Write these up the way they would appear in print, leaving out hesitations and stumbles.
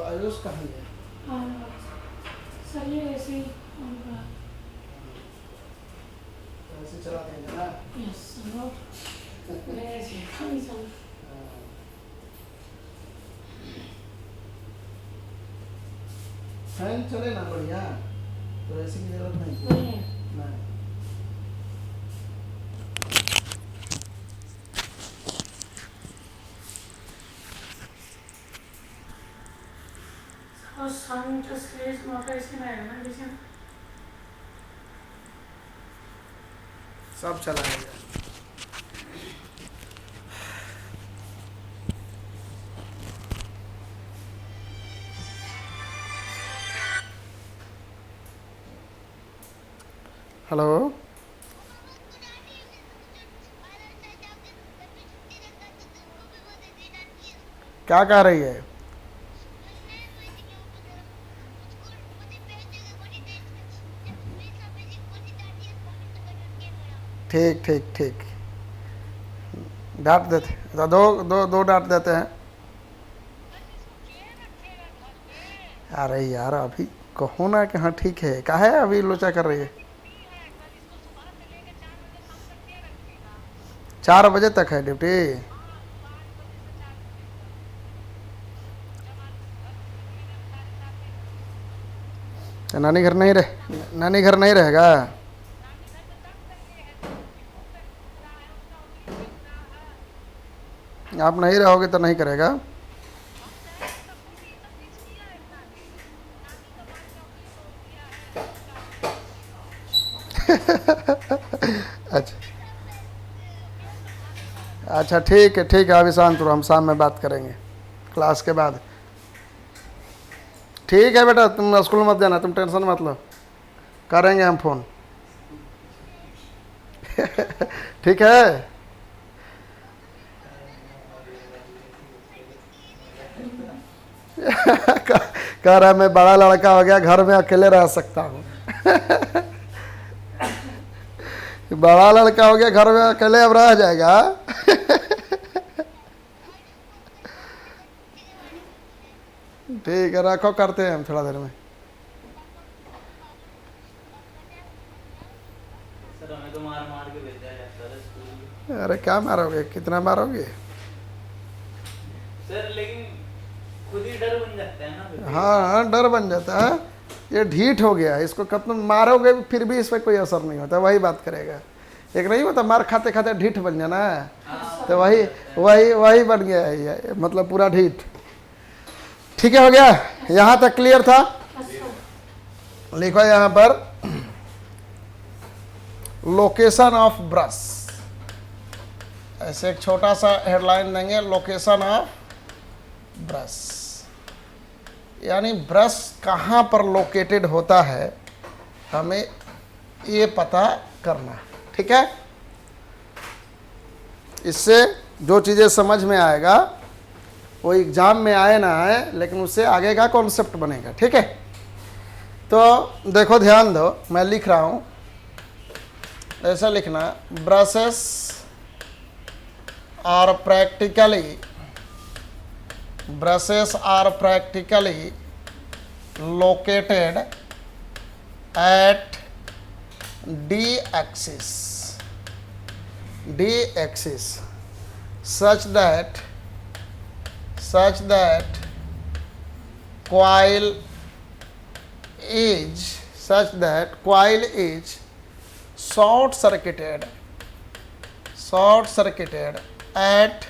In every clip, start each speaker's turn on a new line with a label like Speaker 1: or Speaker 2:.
Speaker 1: आयुष कहाँ है?
Speaker 2: सही है ऐसे ही
Speaker 1: ऐसे चला देंगे ना।
Speaker 2: यस ऐसे नहीं चल
Speaker 1: फैन चले ना बढ़िया, तो ऐसे की जरूरत नहीं
Speaker 2: नहीं है।
Speaker 1: नहीं।
Speaker 2: और साउंड का स्पेस मोटर इसमें आएगा ना जैसे
Speaker 1: सब चलाएगा। हेलो, क्या कह रही है? ठीक ठीक ठीक, डांट देते तो दो डांट देते हैं। अरे यार अभी कहो ना कि हाँ ठीक है, क्या है अभी लोचा कर रही है? 4 बजे तक है ड्यूटी। तो नानी घर नहीं रहेगा? आप नहीं रहोगे तो नहीं करेगा। अच्छा अच्छा, ठीक है अभी शांत रहो, हम शाम में बात करेंगे क्लास के बाद। ठीक है बेटा, तुम स्कूल मत जाना, तुम टेंशन मत लो, करेंगे हम फ़ोन। ठीक है। कह रहा मैं बड़ा लड़का हो गया, घर में अकेले रह सकता हूँ। बड़ा लड़का हो गया, घर में अकेले अब रह जाएगा। ठीक है, रखो, करते हैं हम थोड़ा देर में।
Speaker 3: सर हमें तो मार के भेजा है सर स्कूल।
Speaker 1: अरे क्या मारोगे, कितना मारोगे?
Speaker 3: सर लेकिन खुद ही डर बन जाता है ना फिर।
Speaker 1: हाँ डर बन जाता है, ये ढीठ हो गया, इसको कब तुम मारोगे फिर भी इस पर कोई असर नहीं होता, वही बात करेगा। एक नहीं होता मार खाते खाते ढीठ बन जाना, तो वही बन गया है ये, मतलब पूरा ढीठ। ठीक है, हो गया, यहाँ तक क्लियर था? लिखो यहाँ पर लोकेशन ऑफ ब्रश, ऐसे एक छोटा सा हेडलाइन देंगे, लोकेशन ऑफ ब्रश, यानी ब्रश कहाँ पर लोकेटेड होता है हमें ये पता करना, ठीक है। इससे जो चीज़ें समझ में आएगा वो एग्ज़ाम में आए ना आए, लेकिन उससे आगे का कॉन्सेप्ट बनेगा, ठीक है। तो देखो ध्यान दो, मैं लिख रहा हूँ, ऐसा लिखना, brushes are practically located at D axis such that coil is short circuited at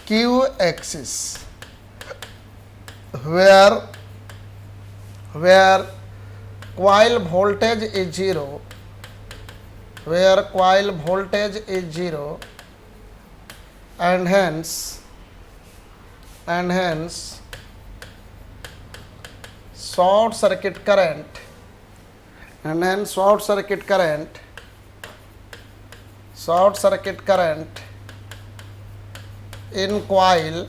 Speaker 1: Q axis where coil voltage is zero, and hence short circuit current in coil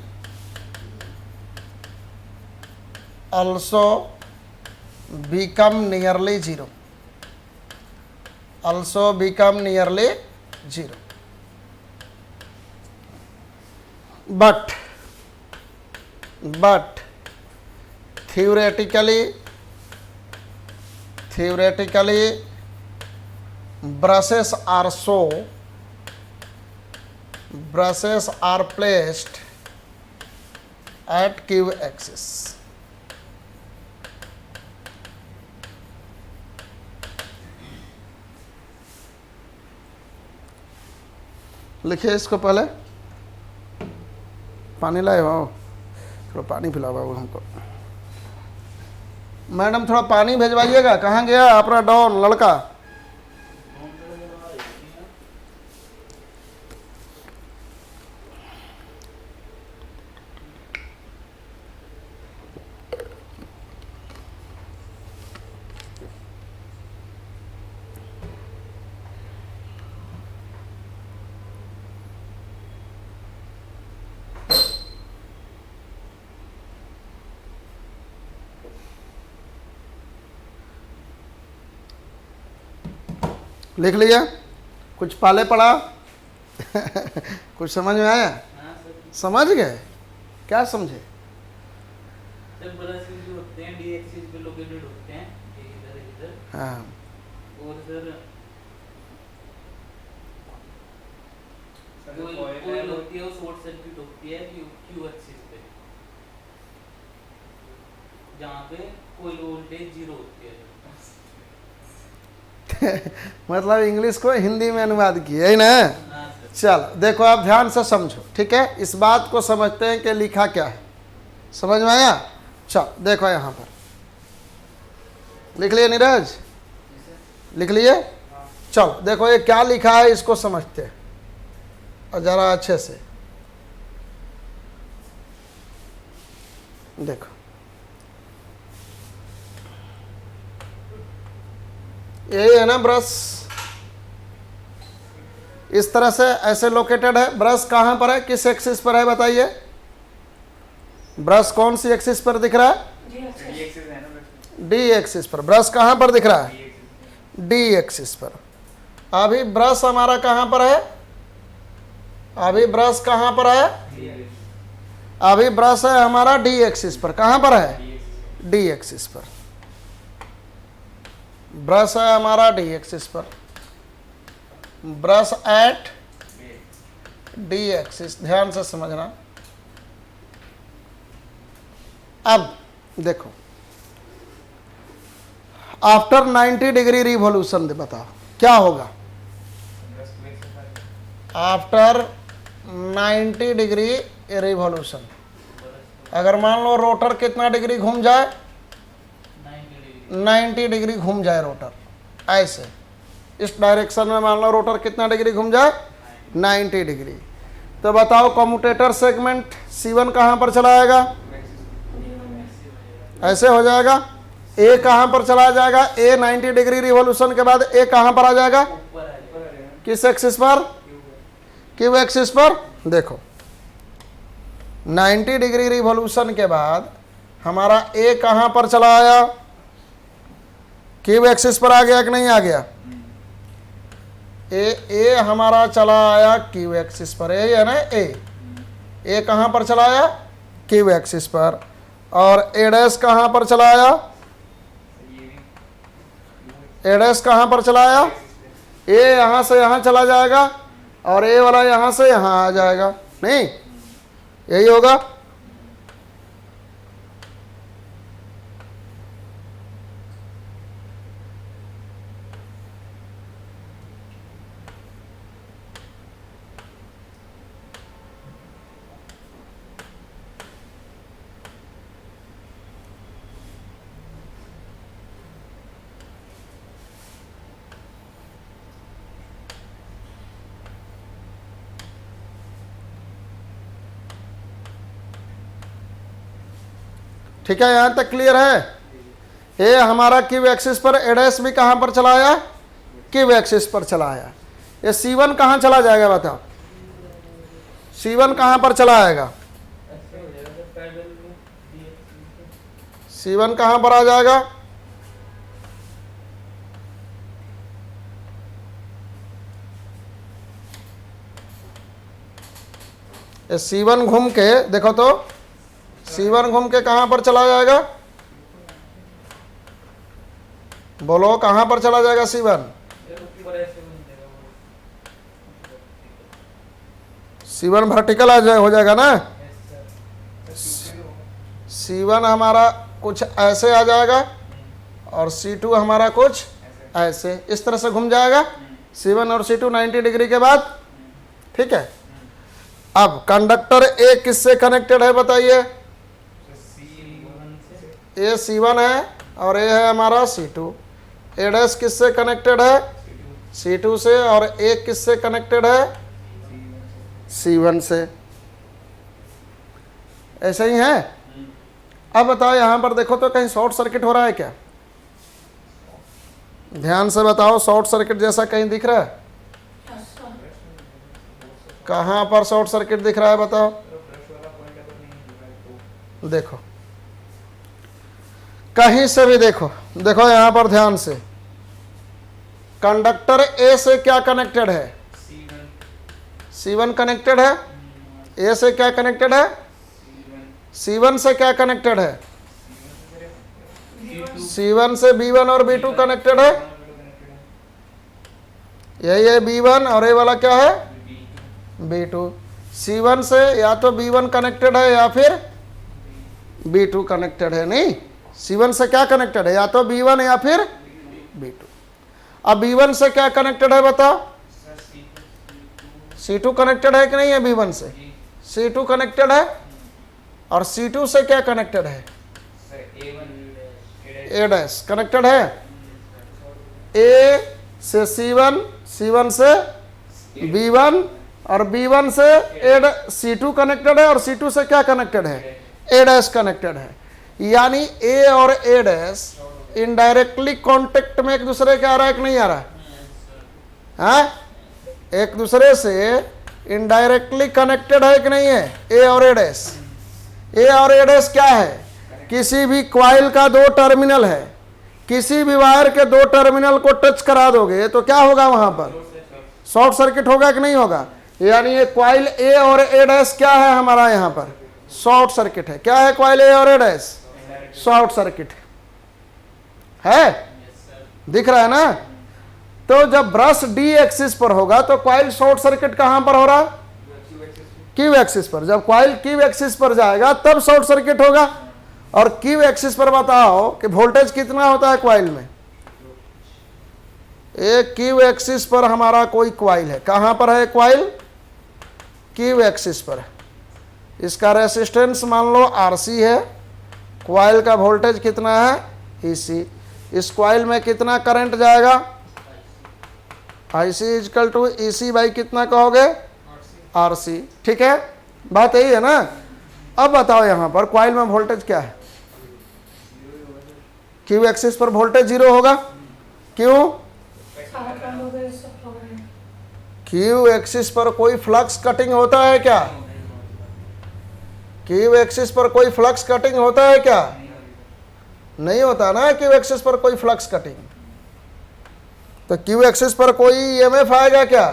Speaker 1: also become nearly zero, but theoretically brushes are placed at Q axis. लिखिए इसको, पहले पानी लाए हो, थोड़ा पानी पिलाओ बाबू हमको। मैडम थोड़ा पानी भेजवाइएगा, कहाँ गया अपना डॉन लड़का? लिख लिया? कुछ पाले पड़ा? कुछ समझ में आया?
Speaker 3: हाँ सर।
Speaker 1: समझ गए? क्या समझे?
Speaker 3: सर ब्रशेस जो होते हैं डी एक्सिस पे लोकेटेड होते हैं, इधर
Speaker 1: हाँ,
Speaker 3: और सर कोई होती है वो शॉर्ट सर्किट होती है क्यू एक्सिस पे, जहाँ पे कोई वोल्टेज जीरो होती है।
Speaker 1: मतलब इंग्लिश को हिंदी में अनुवाद किया है ना।
Speaker 3: हाँ सर।
Speaker 1: चलो देखो, आप ध्यान से समझो, ठीक है। इस बात को समझते हैं कि लिखा क्या है, समझ में आया? चलो देखो यहाँ पर लिख लिए नीरज, लिख लिए? चलो देखो ये क्या लिखा है, इसको समझते हैं और जरा अच्छे से देखो। यही है ना ब्रश, इस तरह से ऐसे लोकेटेड है। ब्रश कहाँ पर है, किस एक्सिस पर है बताइए? ब्रश कौन सी एक्सिस पर दिख रहा है? डी एक्सिस पर। ब्रश कहाँ पर दिख रहा है? डी एक्सिस पर। अभी ब्रश हमारा कहाँ पर है? अभी ब्रश कहाँ पर है? अभी ब्रश है हमारा डी एक्सिस पर। कहाँ पर है? डी एक्सिस पर। ब्रश है हमारा डी एक्सिस पर। ब्रश एट डी एक्सिस, ध्यान से समझना। अब देखो, आफ्टर 90 डिग्री रिवॉल्यूशन बताओ क्या होगा? आफ्टर 90 डिग्री रिवॉल्यूशन, अगर मान लो रोटर कितना डिग्री घूम जाए? 90 डिग्री घूम जाए रोटर, ऐसे इस डायरेक्शन में मान लो रोटर कितना डिग्री घूम जाए, 90 डिग्री। तो बताओ कम्यूटेटर सेगमेंट C1 कहाँ पर चला जाएगा, ऐसे हो जाएगा। ए कहाँ पर चला जाएगा, ए 90 डिग्री रिवॉल्यूशन के बाद ए कहाँ पर आ जाएगा, किस एक्सिस पर, क्यू एक्सिस पर। देखो 90 डिग्री रिवॉल्यूशन के बाद हमारा ए कहाँ पर चला आया, क्यू एक्सिस पर आ गया कि नहीं आ गया। ए हमारा चला आया क्यू एक्सिस पर, ए है ना, ए कहाँ पर चला आया, क्यू एक्सिस पर। और ए डैश कहाँ पर चला आया, ए डैश कहाँ पर चला आया, ए यहाँ से यहाँ चला जाएगा और ए वाला यहाँ से यहाँ आ जाएगा, नहीं यही होगा। ठीक है, यहां तक क्लियर है। ए हमारा क्यू एक्सिस पर, ए डैश भी कहां पर चला आया, क्यू एक्सिस पर चला आया। ये C1 कहां चला जाएगा बताओ, C1 कहां पर चला आएगा, C1 कहां पर आ जाएगा, ये C1 घूम के देखो तो, C1 घूम के कहां पर चला जाएगा, बोलो कहां पर चला जाएगा C1, C1 वर्टिकल हो जाएगा ना। C1 हमारा कुछ ऐसे आ जाएगा और C2 हमारा कुछ ऐसे, इस तरह से घूम जाएगा C1 और C2 90 डिग्री के बाद। ठीक है, अब कंडक्टर ए किससे कनेक्टेड है बताइए, ए C1 है और ए है हमारा C2। ए डैश किससे कनेक्टेड है, C2 से, और ए किससे कनेक्टेड है, C1 से। ऐसे ही है। अब बताओ यहां पर देखो तो कहीं शॉर्ट सर्किट हो रहा है क्या, ध्यान से बताओ, शॉर्ट सर्किट जैसा कहीं दिख रहा है, कहां पर शॉर्ट सर्किट दिख रहा है बताओ। देखो कहीं से भी देखो, देखो यहां पर ध्यान से, कंडक्टर ए से क्या कनेक्टेड है, C1 कनेक्टेड है, ए से क्या कनेक्टेड है, C1 से क्या कनेक्टेड है, C1 से B1 और B2 कनेक्टेड है, ये B1 और ये वाला क्या है, B2। C1 से या तो B1 कनेक्टेड है या फिर B2 कनेक्टेड है, नहीं C1 से क्या कनेक्टेड है, या तो B1 या फिर B2। अब B1 से क्या कनेक्टेड है बताओ, C2 कनेक्टेड है कि नहीं है, B1 से C2 कनेक्टेड है, और C2 से क्या कनेक्टेड है, ए डैश कनेक्टेड है, ए से C1, C1 से B1 और B1 से C2 कनेक्टेड है, और C2 से क्या कनेक्टेड है, ए डैश कनेक्टेड है। यानी ए और ए डैश इनडायरेक्टली कांटेक्ट में एक दूसरे के आ रहा है कि नहीं आ रहा है, हाँ? एक दूसरे से इनडायरेक्टली कनेक्टेड है कि नहीं है, ए और ए डैश। ए और ए डैश क्या है, किसी भी क्वाइल का दो टर्मिनल है, किसी भी वायर के दो टर्मिनल को टच करा दोगे तो क्या होगा, वहां पर शॉर्ट सर्किट होगा कि नहीं होगा। यानी ये क्वाइल ए और ए डैश क्या है हमारा, यहाँ पर शॉर्ट सर्किट है। क्या है क्वाइल ए और ए डैश, शॉर्ट सर्किट है, दिख रहा है ना। तो जब ब्रश डी एक्सिस पर होगा तो क्वाइल शॉर्ट सर्किट कहां पर हो रहा है, क्यू एक्सिस पर। जब क्वाइल क्यू एक्सिस पर जाएगा तब शॉर्ट सर्किट होगा। और क्यू एक्सिस पर बताओ कि वोल्टेज कितना होता है क्वाइल में, एक क्यू एक्सिस पर हमारा कोई क्वाइल है, कहां पर है क्वाइल, क्यू एक्सिस पर। इसका रेसिस्टेंस मान लो RC है, क्वाइल का वोल्टेज कितना है EC। इस क्वाइल में कितना करंट जाएगा, I C equal to E C by कितना कहोगे, आर सी। ठीक है, बात यही है ना। अब बताओ यहाँ पर कॉइल में वोल्टेज क्या है, क्यू एक्सिस पर वोल्टेज 0 होगा। क्यों, क्यू एक्सिस पर कोई फ्लक्स कटिंग होता है क्या, क्यू एक्सिस पर कोई फ्लक्स कटिंग होता है क्या, नहीं होता ना क्यू एक्सिस पर कोई फ्लक्स कटिंग। तो क्यू एक्सिस पर कोई ईएमएफ आएगा क्या,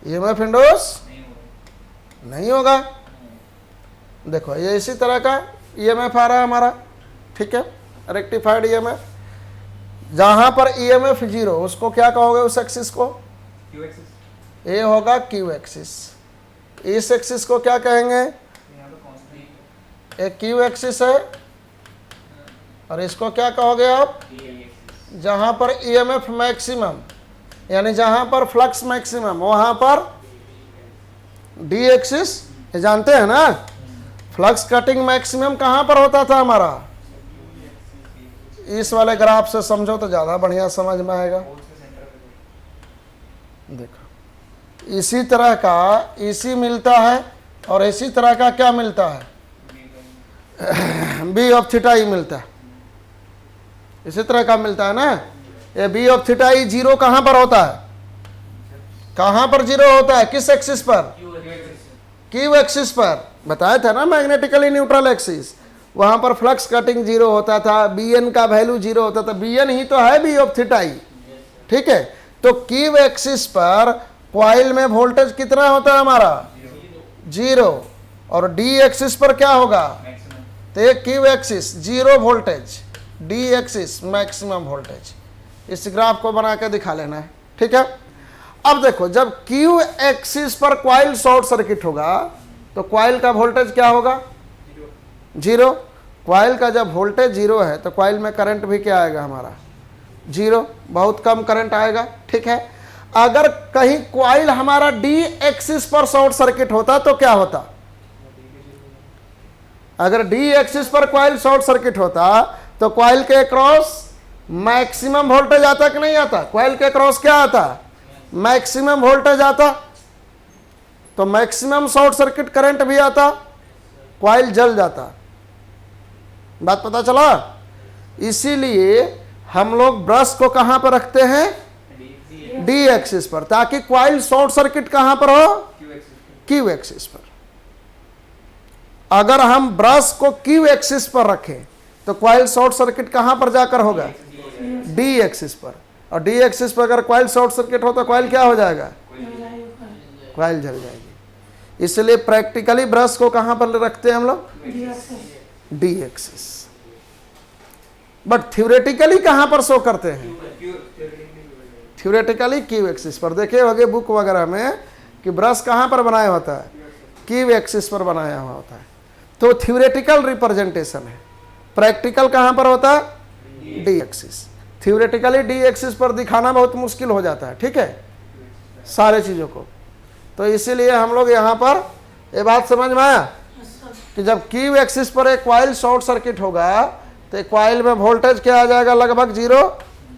Speaker 1: ईएमएफ इंड्यूस नहीं होगा। देखो ये इसी तरह का ईएमएफ आ रहा है हमारा, ठीक है, रेक्टिफाइड ईएमएफ। जहां पर ईएमएफ 0 उसको क्या कहोगे, उस एक्सिस को,
Speaker 3: क्यू एक्सिस,
Speaker 1: ये होगा क्यू एक्सिस। इस एक्सिस को क्या कहेंगे,
Speaker 3: यहाँ पे कांस्टेंट
Speaker 1: एक क्यू एक्सिस है, और इसको क्या कहोगे आप, जहां पर ईएमएफ मैक्सिमम यानी जहां पर फ्लक्स मैक्सिमम वहां पर डी एक्सिस। ये जानते हैं ना, फ्लक्स कटिंग मैक्सिमम कहां पर होता था हमारा, इस वाले ग्राफ से समझो तो ज़्यादा बढ़िया समझ में आएगा। देखो इसी तरह का इसी मिलता है, और इसी तरह का क्या मिलता है, बी ऑफ थीटा ई मिलता है, इसी तरह का मिलता है ना। ये बी ऑफ थीटा ई 0 कहाँ पर होता है, कहाँ पर 0 होता है, किस एक्सिस पर, क्यू एक्सिस पर। बताया था ना, मैग्नेटिकली न्यूट्रल एक्सिस, वहां पर फ्लक्स कटिंग 0 होता था, बी एन का वैल्यू 0 होता था। बी एन ही तो है बी ऑफ थीटा ई, ठीक है। तो क्यू एक्सिस पर कॉइल में वोल्टेज कितना होता है हमारा, 0, और डी एक्सिस पर क्या होगा, तो Q axis 0 voltage, D axis maximum voltage. इस ग्राफ को बना के दिखा लेना है, ठीक है। अब देखो जब क्यू एक्सिस पर कॉइल शॉर्ट सर्किट होगा तो कॉइल का वोल्टेज क्या होगा, 0। कॉइल का जब वोल्टेज 0 है तो कॉइल में करंट भी क्या आएगा हमारा, 0, बहुत कम करंट आएगा, ठीक है। अगर कहीं कॉइल हमारा डी एक्सिस पर शॉर्ट सर्किट होता तो क्या होता, अगर डी एक्सिस पर कॉइल शॉर्ट सर्किट होता तो कॉइल के क्रॉस मैक्सिमम वोल्टेज आता कि नहीं आता, कॉइल के क्रॉस क्या आता, मैक्सिमम वोल्टेज आता, तो मैक्सिमम शॉर्ट सर्किट करंट भी आता, कॉइल जल जाता। बात पता चला। इसीलिए हम लोग ब्रश को कहां पर रखते हैं, डी एक्सिस पर, ताकि कॉइल शॉर्ट सर्किट कहां पर हो, क्यू एक्सिस पर। अगर हम ब्रश को क्यू एक्सिस पर रखें तो कॉइल शॉर्ट सर्किट कहां पर जाकर होगा, डी एक्सिस पर। और डी एक्सिस पर अगर कॉइल शॉर्ट सर्किट हो तो कॉइल क्या हो जाएगा, कॉइल जल जाएगी। इसलिए प्रैक्टिकली ब्रश को कहां पर रखते हैं हम लोग, डी एक्सिस। बट थ्योरेटिकली कहां पर शो करते हैं, थ्योरेटिकली क्यू एक्सिस पर। देखे होंगे बुक वगैरह में कि ब्रश कहां पर बनाया होता है, क्यू एक्सिस पर बनाया हुआ होता है। तो थ्योरेटिकल रिप्रेजेंटेशन है। प्रैक्टिकल कहां पर होता है, D axis. Theoretically D axis पर दिखाना बहुत मुश्किल हो जाता है, ठीक है, सारे चीज़ों को। तो इसीलिए हम लोग यहाँ पर ये बात समझ में आया कि जब क्यू एक्सिस पर एक कॉइल शॉर्ट सर्किट होगा तो कॉइल में वोल्टेज क्या आ जाएगा, लगभग 0,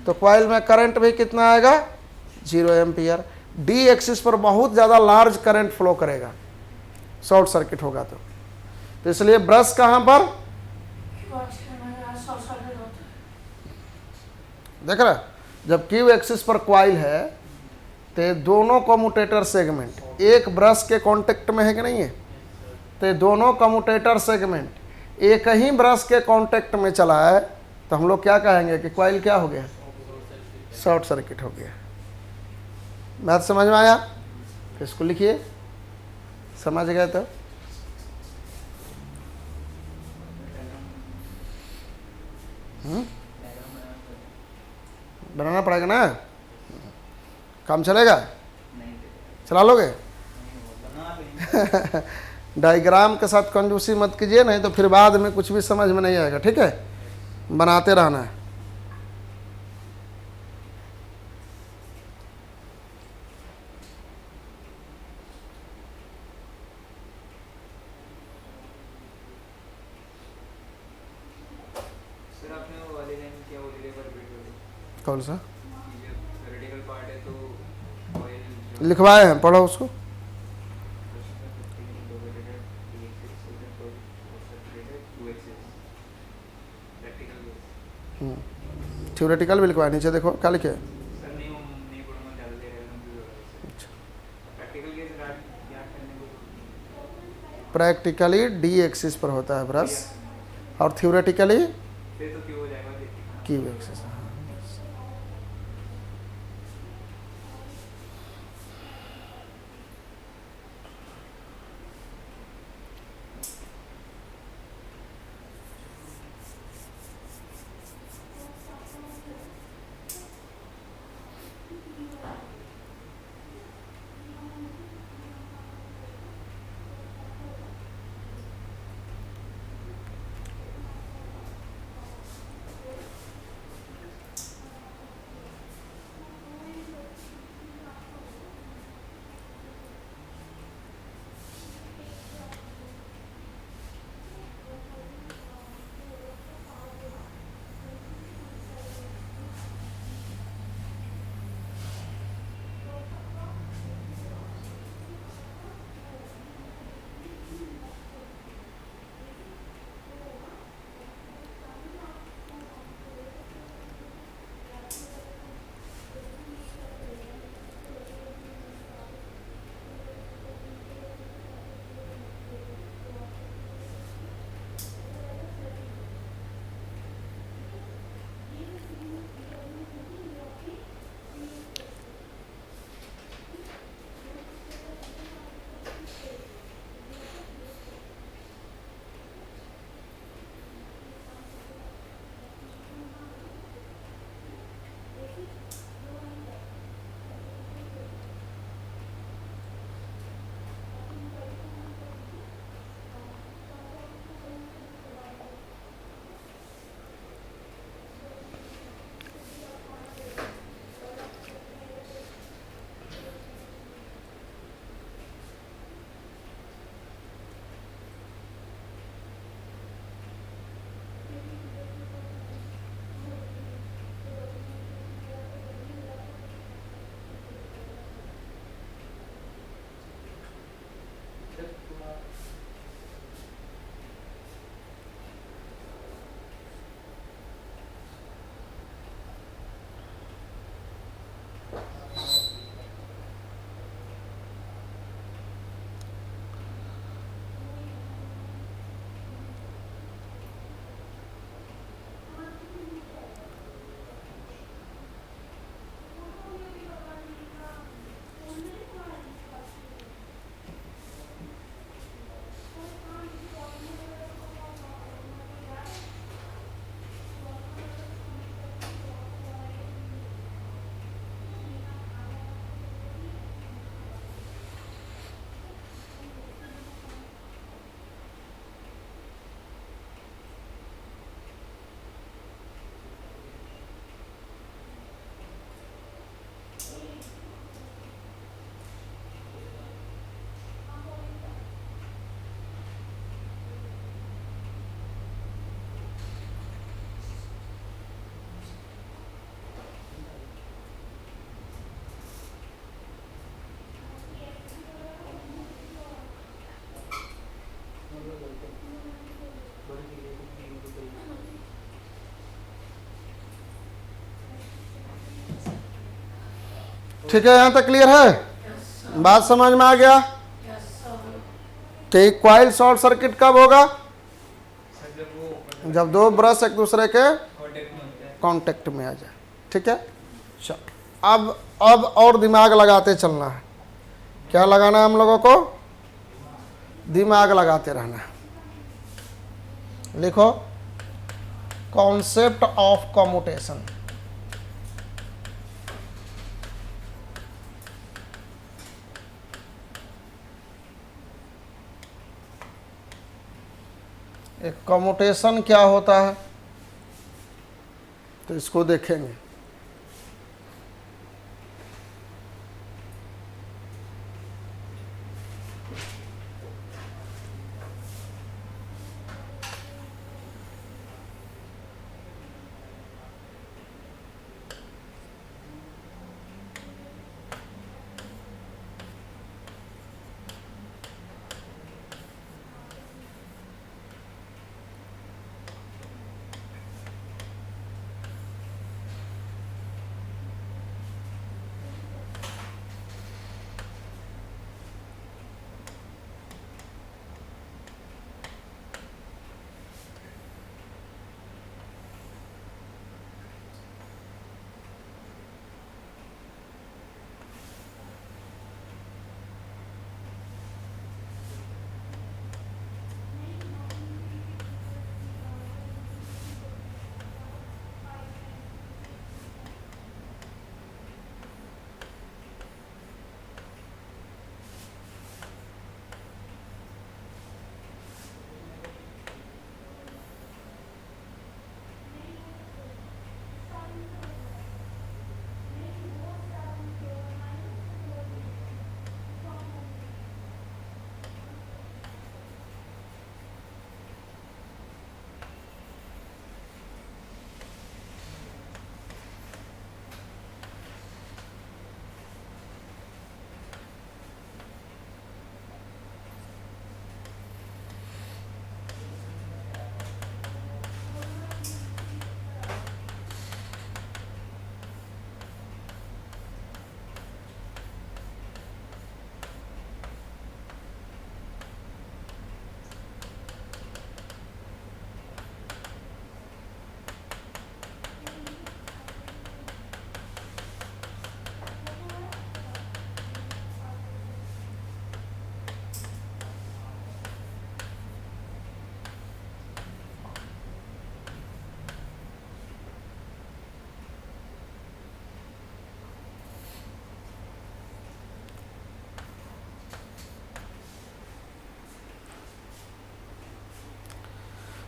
Speaker 1: तो कॉइल में करंट भी कितना आएगा, 0 एम्पियर। डी एक्सिस पर बहुत ज़्यादा लार्ज करंट फ्लो करेगा शॉर्ट सर्किट होगा तो इसलिए ब्रश कहाँ पर, देख रहा, जब क्यू एक्सिस पर कॉइल है तो दोनों कम्यूटेटर सेगमेंट एक ब्रश के कांटेक्ट में है कि नहीं है, तो दोनों कम्यूटेटर सेगमेंट एक ही ब्रश के कांटेक्ट में चला है, तो हम लोग क्या कहेंगे कि कॉइल क्या हो गया, शॉर्ट सर्किट हो गया। बात समझ में आया, इसको लिखिए, समझ गए तो। बनाना पड़ेगा ना, काम चलेगा, चला लोगे। डायग्राम के साथ कंजूसी मत कीजिए, नहीं तो फिर बाद में कुछ भी समझ में नहीं आएगा, ठीक है, बनाते रहना है।
Speaker 3: सर आपने वो वाली लाइन क्या बोली रे पर बीट वाली,
Speaker 1: कौन सा,
Speaker 3: थ्योरेटिकल पार्ट है
Speaker 1: लिखवाए हैं, पढ़ो उसको। थ्योरेटिकल भी लिखवाए, नीचे देखो क्या लिखे।
Speaker 3: सर नहीं पढ़ूंगा, ज़्यादा देर है, कंफ्यूज हो रहा है इससे। प्रैक्टिकल केस याद करने को
Speaker 1: प्रैक्टिकली डी एक्सिस पर होता है ब्रश, और थ्योरेटिकली
Speaker 3: फिर तो क्यों हो जाएगा देखिए।
Speaker 1: Q axis. ठीक है, यहाँ तक क्लियर है, बात समझ में आ गया कि कॉइल शॉर्ट सर्किट कब होगा? जब दो ब्रश एक दूसरे के कांटेक्ट में आ जाए। ठीक है, चल अब और दिमाग लगाते चलना है। क्या लगाना है हम लोगों को? दिमाग लगाते रहना है। लिखो कॉन्सेप्ट ऑफ कम्यूटेशन। एक कम्यूटेशन क्या होता है तो इसको देखेंगे।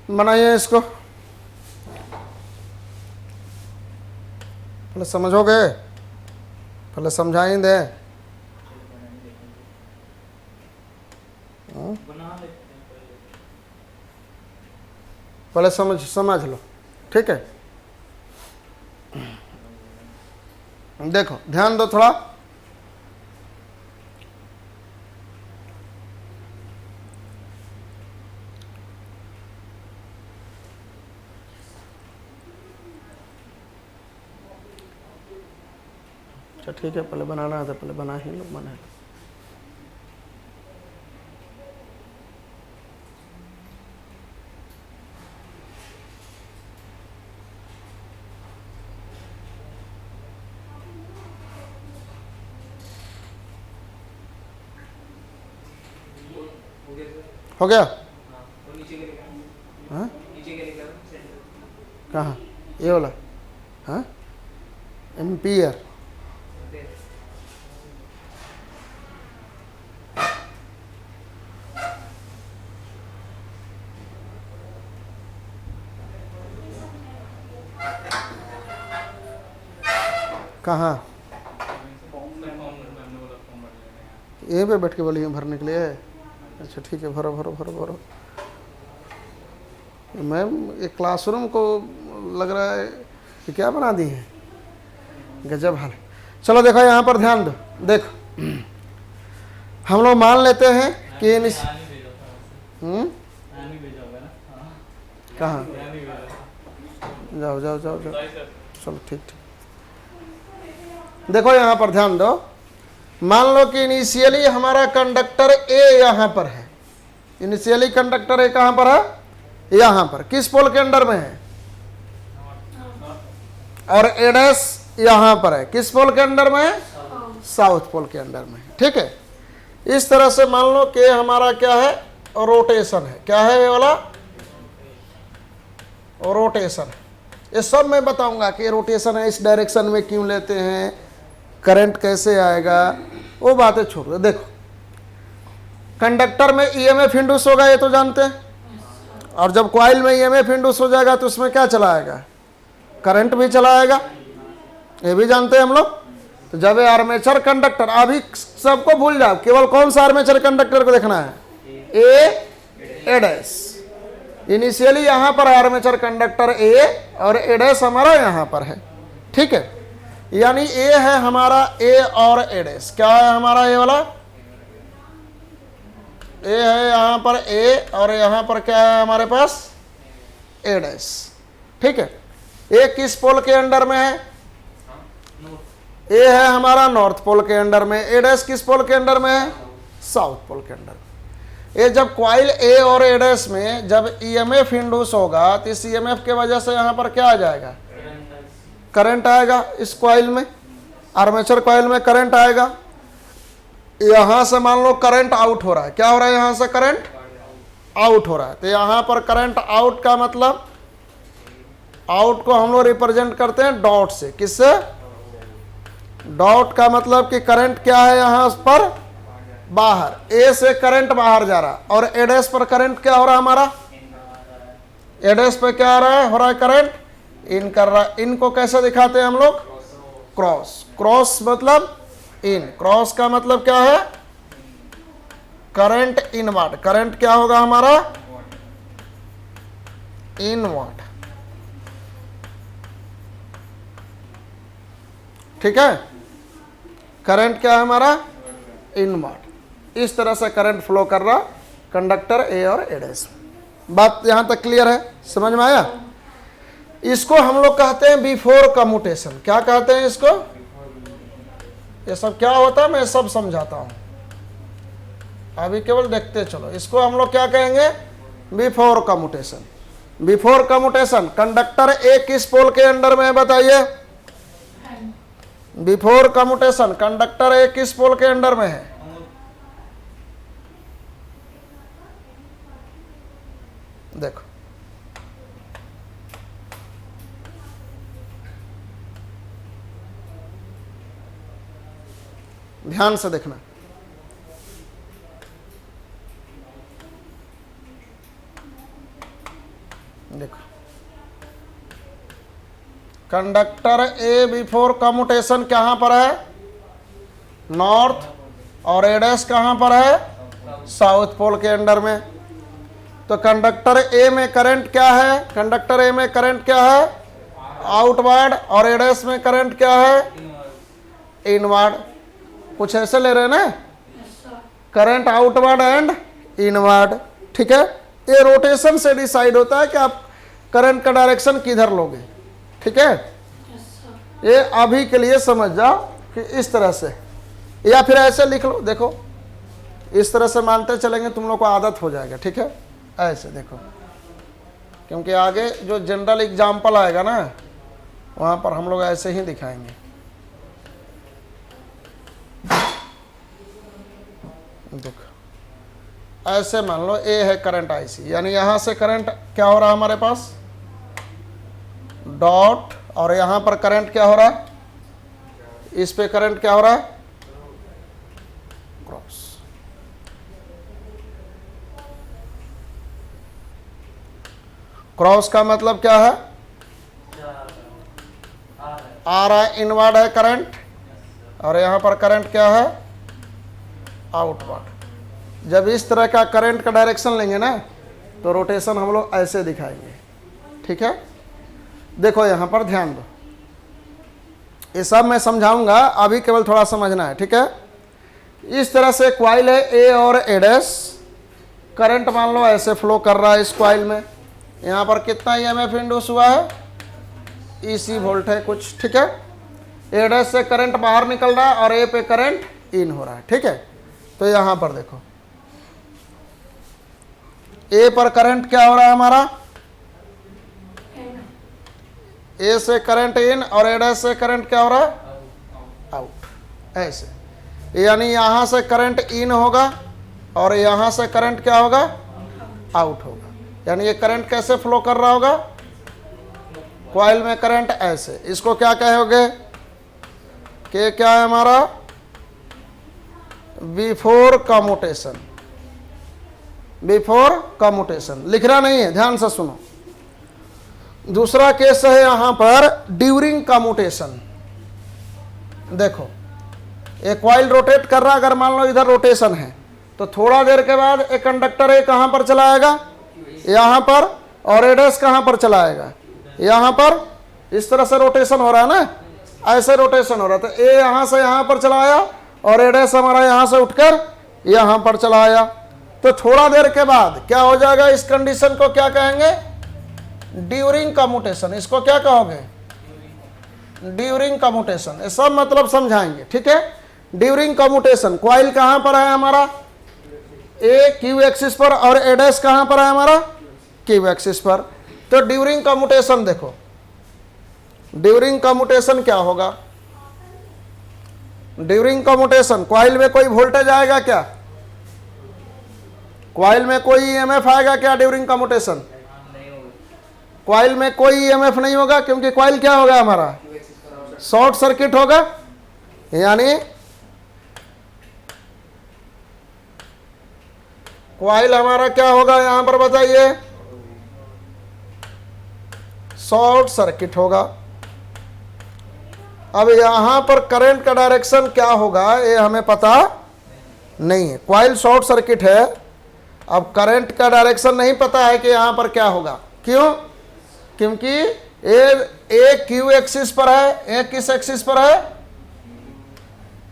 Speaker 1: बनाइए इसको, पहले समझोगे, पहले समझाई दे।
Speaker 3: बना लेते हैं
Speaker 1: पहले समझ लो, ठीक है। देखो ध्यान दो थोड़ा, अच्छा ठीक है, पहले बनाना है तो पहले बना ही लो, बना लो।
Speaker 3: हो गया सर।
Speaker 1: हो गया?
Speaker 3: हाँ, वो नीचे के लिखा,
Speaker 1: हाँ
Speaker 3: नीचे के लिखा सेंटर
Speaker 1: कहाँ? ये वाला? हाँ एम्पियर। कहाँ? यहीं पे बैठ के बोलिए भरने के लिए। अच्छा ठीक है, भरो भरो भरो भरो। मैम एक क्लासरूम को लग रहा है कि क्या बना दी है, गजब हाल। चलो देखो यहाँ पर ध्यान दो, देखो हम लोग मान लेते हैं कि कहाँ? जाओ जाओ जाओ जाओ, चलो ठीक ठीक। देखो यहाँ पर ध्यान दो, मान लो कि इनिशियली हमारा कंडक्टर ए यहाँ पर है, इनिशियली कंडक्टर ए कहाँ पर है? यहाँ पर। किस पोल के अंडर में है? और ए डैश यहाँ पर है, किस पोल के अंडर में है? साउथ पोल के अंडर में है, ठीक है। इस तरह से मान लो कि हमारा क्या है? रोटेशन है। क्या है ये वाला? रोटेशन। ये सब मैं बताऊंगा कि रोटेशन है, इस डायरेक्शन में क्यों लेते हैं, करंट कैसे आएगा, वो बातें छोड़ दो। देखो कंडक्टर में ईएमएफ इंड्यूस होगा, ये तो जानते हैं। और जब कॉइल में ईएमएफ इंड्यूस हो जाएगा तो उसमें क्या चलाएगा? करंट भी चलाएगा, ये भी जानते हैं हम लोग। तो जब ये आर्मेचर कंडक्टर, अभी सबको भूल जाओ, केवल कौन सा आर्मेचर कंडक्टर को देखना है? ए डैश। इनिशियली यहाँ पर आर्मेचर कंडक्टर ए और ए डैश हमारा यहाँ पर है, ठीक है। यानी ए है हमारा ए और ए डैश। क्या है हमारा ये वाला? ए है यहाँ पर ए और यहाँ पर क्या है हमारे पास? ए डैश, ठीक है। ए किस पोल के अंडर में है? ए है हमारा नॉर्थ पोल के अंडर में। ए डैश किस पोल के अंडर में है? साउथ पोल के अंडर में। ये जब कॉइल ए और ए डैश में जब ईएमएफ इंड्यूस होगा तो इस ईएमएफ के वजह से यहाँ पर क्या आ जाएगा? करंट आएगा। इस कॉइल में, आर्मेचर कॉइल में करंट आएगा। यहां से मान लो करंट आउट हो रहा है। क्या हो रहा है? यहां से करंट आउट हो रहा है। तो यहां पर करंट आउट का मतलब, आउट को हम लोग रिप्रेजेंट करते हैं डॉट से। किससे? डॉट का मतलब कि करंट क्या है यहां पर? बाहर। ए से करंट बाहर जा रहा, और ए डैश पर करंट क्या हो रहा है हमारा? ए डैश पे क्या हो रहा है करंट? इन कर रहा है। इनको कैसे दिखाते हैं हम लोग? क्रॉस। क्रॉस मतलब इन। क्रॉस का मतलब क्या है? Current inward. करंट क्या होगा हमारा? इनवर्ड, ठीक है। करंट क्या है हमारा? इनवर्ड। इस तरह से करंट फ्लो कर रहा कंडक्टर ए और ए डैश। बात यहां तक क्लियर है? समझ में आया? इसको हम लोग कहते हैं बिफोर कम्यूटेशन। क्या कहते हैं इसको? ये सब क्या होता है मैं सब समझाता हूं, अभी केवल देखते चलो। इसको हम लोग क्या कहेंगे? Before commutation. Before commutation conductor A किस पोल के अंडर में है बताइए? बिफोर कम्यूटेशन कंडक्टर ए किस पोल के अंडर में है? देखो ध्यान से देखना। कंडक्टर ए बिफोर कम्यूटेशन कहाँ पर है, नॉर्थ, और ए डैश कहाँ पर है, साउथ पोल के अंडर में। तो कंडक्टर ए में करंट क्या है, कंडक्टर ए में करंट क्या है, आउटवर्ड, और ए डैश में करंट क्या है, इनवर्ड। कुछ ऐसे ले रहे हैं ना, करंट आउटवर्ड एंड इनवर्ड, ठीक है। ये रोटेशन से डिसाइड होता है कि आप करंट का डायरेक्शन किधर लोगे, ठीक है। ये अभी के लिए समझ जाओ कि इस तरह से, या फिर ऐसे लिख लो, देखो इस तरह से मानते चलेंगे, तुम लोग को आदत हो जाएगा, ठीक है। ऐसे देखो, क्योंकि आगे जो जनरल एग्जाम्पल आएगा ना, वहां पर हम लोग ऐसे ही दिखाएंगे। देखो ऐसे मान लो ए है करंट आईसी, यानी यहां से करंट क्या हो रहा है हमारे पास, डॉट, और यहां पर करंट क्या हो रहा है, इस पे करंट क्या हो रहा है, क्रॉस। क्रॉस का मतलब क्या है, आ रहा है, इनवर्ड है करंट, और यहां पर करंट क्या है, आउटवर्ड। जब इस तरह का करंट का डायरेक्शन लेंगे ना, तो रोटेशन हम लोग ऐसे दिखाएंगे, ठीक है। देखो यहां पर ध्यान दो, ये सब मैं समझाऊंगा, अभी केवल थोड़ा समझना है, ठीक है। इस तरह से क्वाइल है ए और ए डैश, करंट मान लो ऐसे फ्लो कर रहा है इस क्वाइल में, यहां पर कितना ईएमएफ इंड्यूस हुआ है, ईसी वोल्ट है कुछ, ठीक है। ए डैश से करंट बाहर निकल रहा है और ए पे करंट इन हो रहा है, ठीक है। तो यहां पर देखो ए पर करंट क्या हो रहा है हमारा, ए से करंट इन और ए डैश से करंट क्या हो रहा है, आउट, ऐसे। यानी यहां से करंट इन होगा और यहां से करंट क्या होगा, आउट होगा। यानी ये करंट कैसे फ्लो कर रहा होगा, कॉइल में करंट ऐसे, इसको क्या कहोगे, कि क्या है हमारा, बिफोर कम्यूटेशन, बिफोर कम्यूटेशन। लिखना नहीं है, ध्यान से सुनो। दूसरा केस है यहां पर ड्यूरिंग कम्यूटेशन। देखो एक कॉइल रोटेट कर रहा, अगर मान लो इधर रोटेशन है, तो थोड़ा देर के बाद एक कंडक्टर ए कहां पर चला आएगा, यहां पर, और ए डैश कहां पर चला आएगा, यहां पर। इस तरह से रोटेशन हो रहा है ना, ऐसे रोटेशन हो रहा था, ए यहां से यहां पर चला आया और ए डैश हमारा यहां से उठकर यहां पर चला आया। तो थोड़ा देर के बाद क्या हो जाएगा, इस कंडीशन को क्या कहेंगे, ड्यूरिंग कम्यूटेशन। इसको क्या कहोगे, ड्यूरिंग कम्यूटेशन। ये सब मतलब समझाएंगे, ठीक है। ड्यूरिंग कम्यूटेशन, कॉइल कहां पर है हमारा, ए क्यू एक्सिस पर, और ए डैश कहां पर है हमारा, क्यू एक्सिस पर। तो ड्यूरिंग कम्यूटेशन देखो, ड्यूरिंग कम्यूटेशन क्या होगा, ड्यूरिंग कम्यूटेशन कॉइल में कोई वोल्टेज आएगा क्या, कॉइल में कोई ईएमएफ आएगा क्या, ड्यूरिंग कम्यूटेशन कॉइल में कोई ईएमएफ नहीं होगा, क्योंकि कॉइल क्या होगा हमारा, शॉर्ट सर्किट होगा। यानी कॉइल हमारा क्या होगा, यहां पर बताइए, शॉर्ट सर्किट होगा। अब यहां पर करंट का डायरेक्शन क्या होगा ये हमें पता नहीं है, कॉइल शॉर्ट सर्किट है। अब करंट का डायरेक्शन नहीं पता है कि यहां पर क्या होगा, क्यों, क्योंकि ए क्यू एक्सिस पर है, ए किस एक्सिस पर है,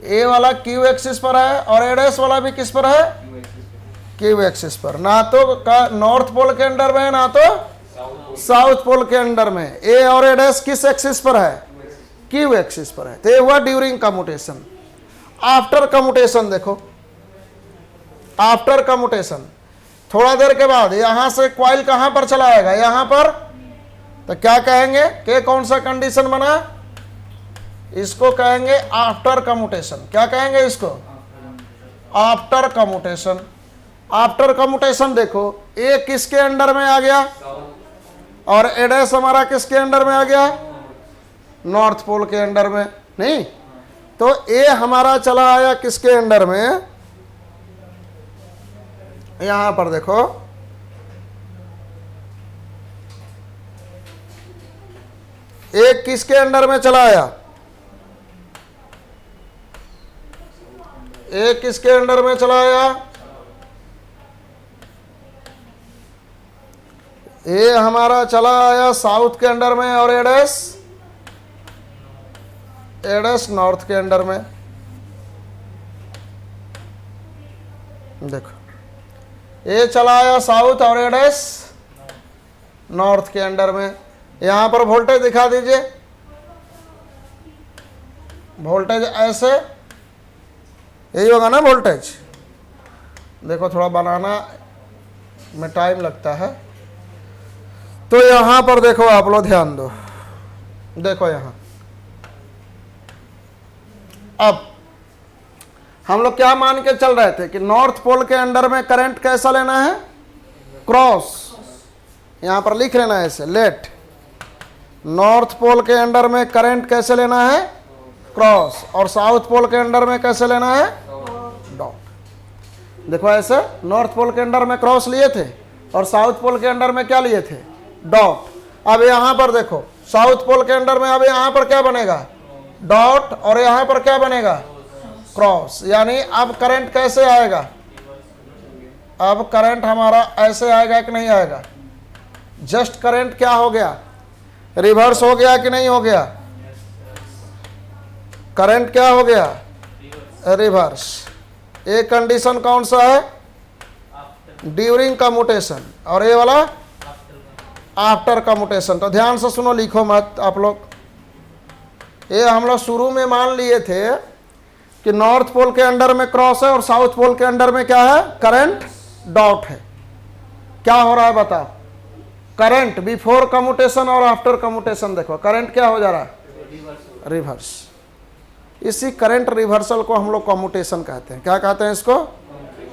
Speaker 1: ए वाला क्यू एक्सिस पर है, और ए डैश वाला भी किस पर है, क्यू एक्सिस पर। ना तो नॉर्थ पोल के अंडर में है, ना तो साउथ पोल के अंडर में। ए और ए डैश किस एक्सिस पर है, क्यू एक्सिस पर है। तो ये हुआ ड्यूरिंग कम्यूटेशन। आफ्टर कम्यूटेशन देखो, आफ्टर कम्यूटेशन थोड़ा देर के बाद यहां से कॉइल कहां पर चला आएगा, यहां पर। तो क्या कहेंगे कि कौन सा कंडीशन बना, इसको कहेंगे आफ्टर कम्यूटेशन। क्या कहेंगे इसको, आफ्टर कम्यूटेशन। आफ्टर कम्यूटेशन देखो, ए किसके अंडर में आ गया, और ए डैश हमारा किसके अंडर में आ गया, नॉर्थ पोल के अंडर में। नहीं तो ए हमारा चला आया किसके अंडर में, यहां पर देखो, एक किसके अंडर में चला आया, एक किसके अंडर में चला आया, ए हमारा चला आया साउथ के अंडर में और एडस नॉर्थ के अंडर में। देखो ए चला आया साउथ और एडस नॉर्थ के अंडर में। यहां पर वोल्टेज दिखा दीजिए, वोल्टेज ऐसे, यही होगा ना वोल्टेज। देखो थोड़ा बनाना में टाइम लगता है, तो यहां पर देखो आप लोग ध्यान दो, देखो यहां अब हम लोग क्या मान के चल रहे थे कि नॉर्थ पोल के अंडर में करंट कैसा लेना है, क्रॉस। यहां पर लिख लेना है ऐसे, लेट नॉर्थ पोल के अंडर में करंट कैसे लेना है, क्रॉस, और साउथ पोल के अंडर में कैसे लेना है, डॉट। देखो ऐसे नॉर्थ पोल के अंडर में क्रॉस लिए थे और साउथ पोल के अंडर में क्या लिए थे, डॉट। अब यहां पर देखो साउथ पोल के अंडर में अब यहां पर क्या बनेगा, डॉट, और यहां पर क्या बनेगा, क्रॉस। यानी अब करंट कैसे आएगा, अब करंट हमारा ऐसे आएगा कि नहीं आएगा, जस्ट करंट क्या हो गया, रिवर्स हो गया कि नहीं हो गया, करंट क्या हो गया, रिवर्स। एक कंडीशन कौन सा है, ड्यूरिंग कम्यूटेशन, और ये वाला आफ्टर कम्यूटेशन। तो ध्यान से सुनो, लिखो मत आप लोग। ये हम लोग शुरू में मान लिए थे कि नॉर्थ पोल के अंडर में क्रॉस है और साउथ पोल के अंडर में क्या है, करंट डॉट है। क्या हो रहा है बताओ, करंट बिफोर कम्यूटेशन और आफ्टर कम्यूटेशन। देखो करंट क्या हो जा रहा है, रिवर्स। इसी करंट रिवर्सल को हम लोग कम्यूटेशन कहते हैं। क्या कहते हैं इसको,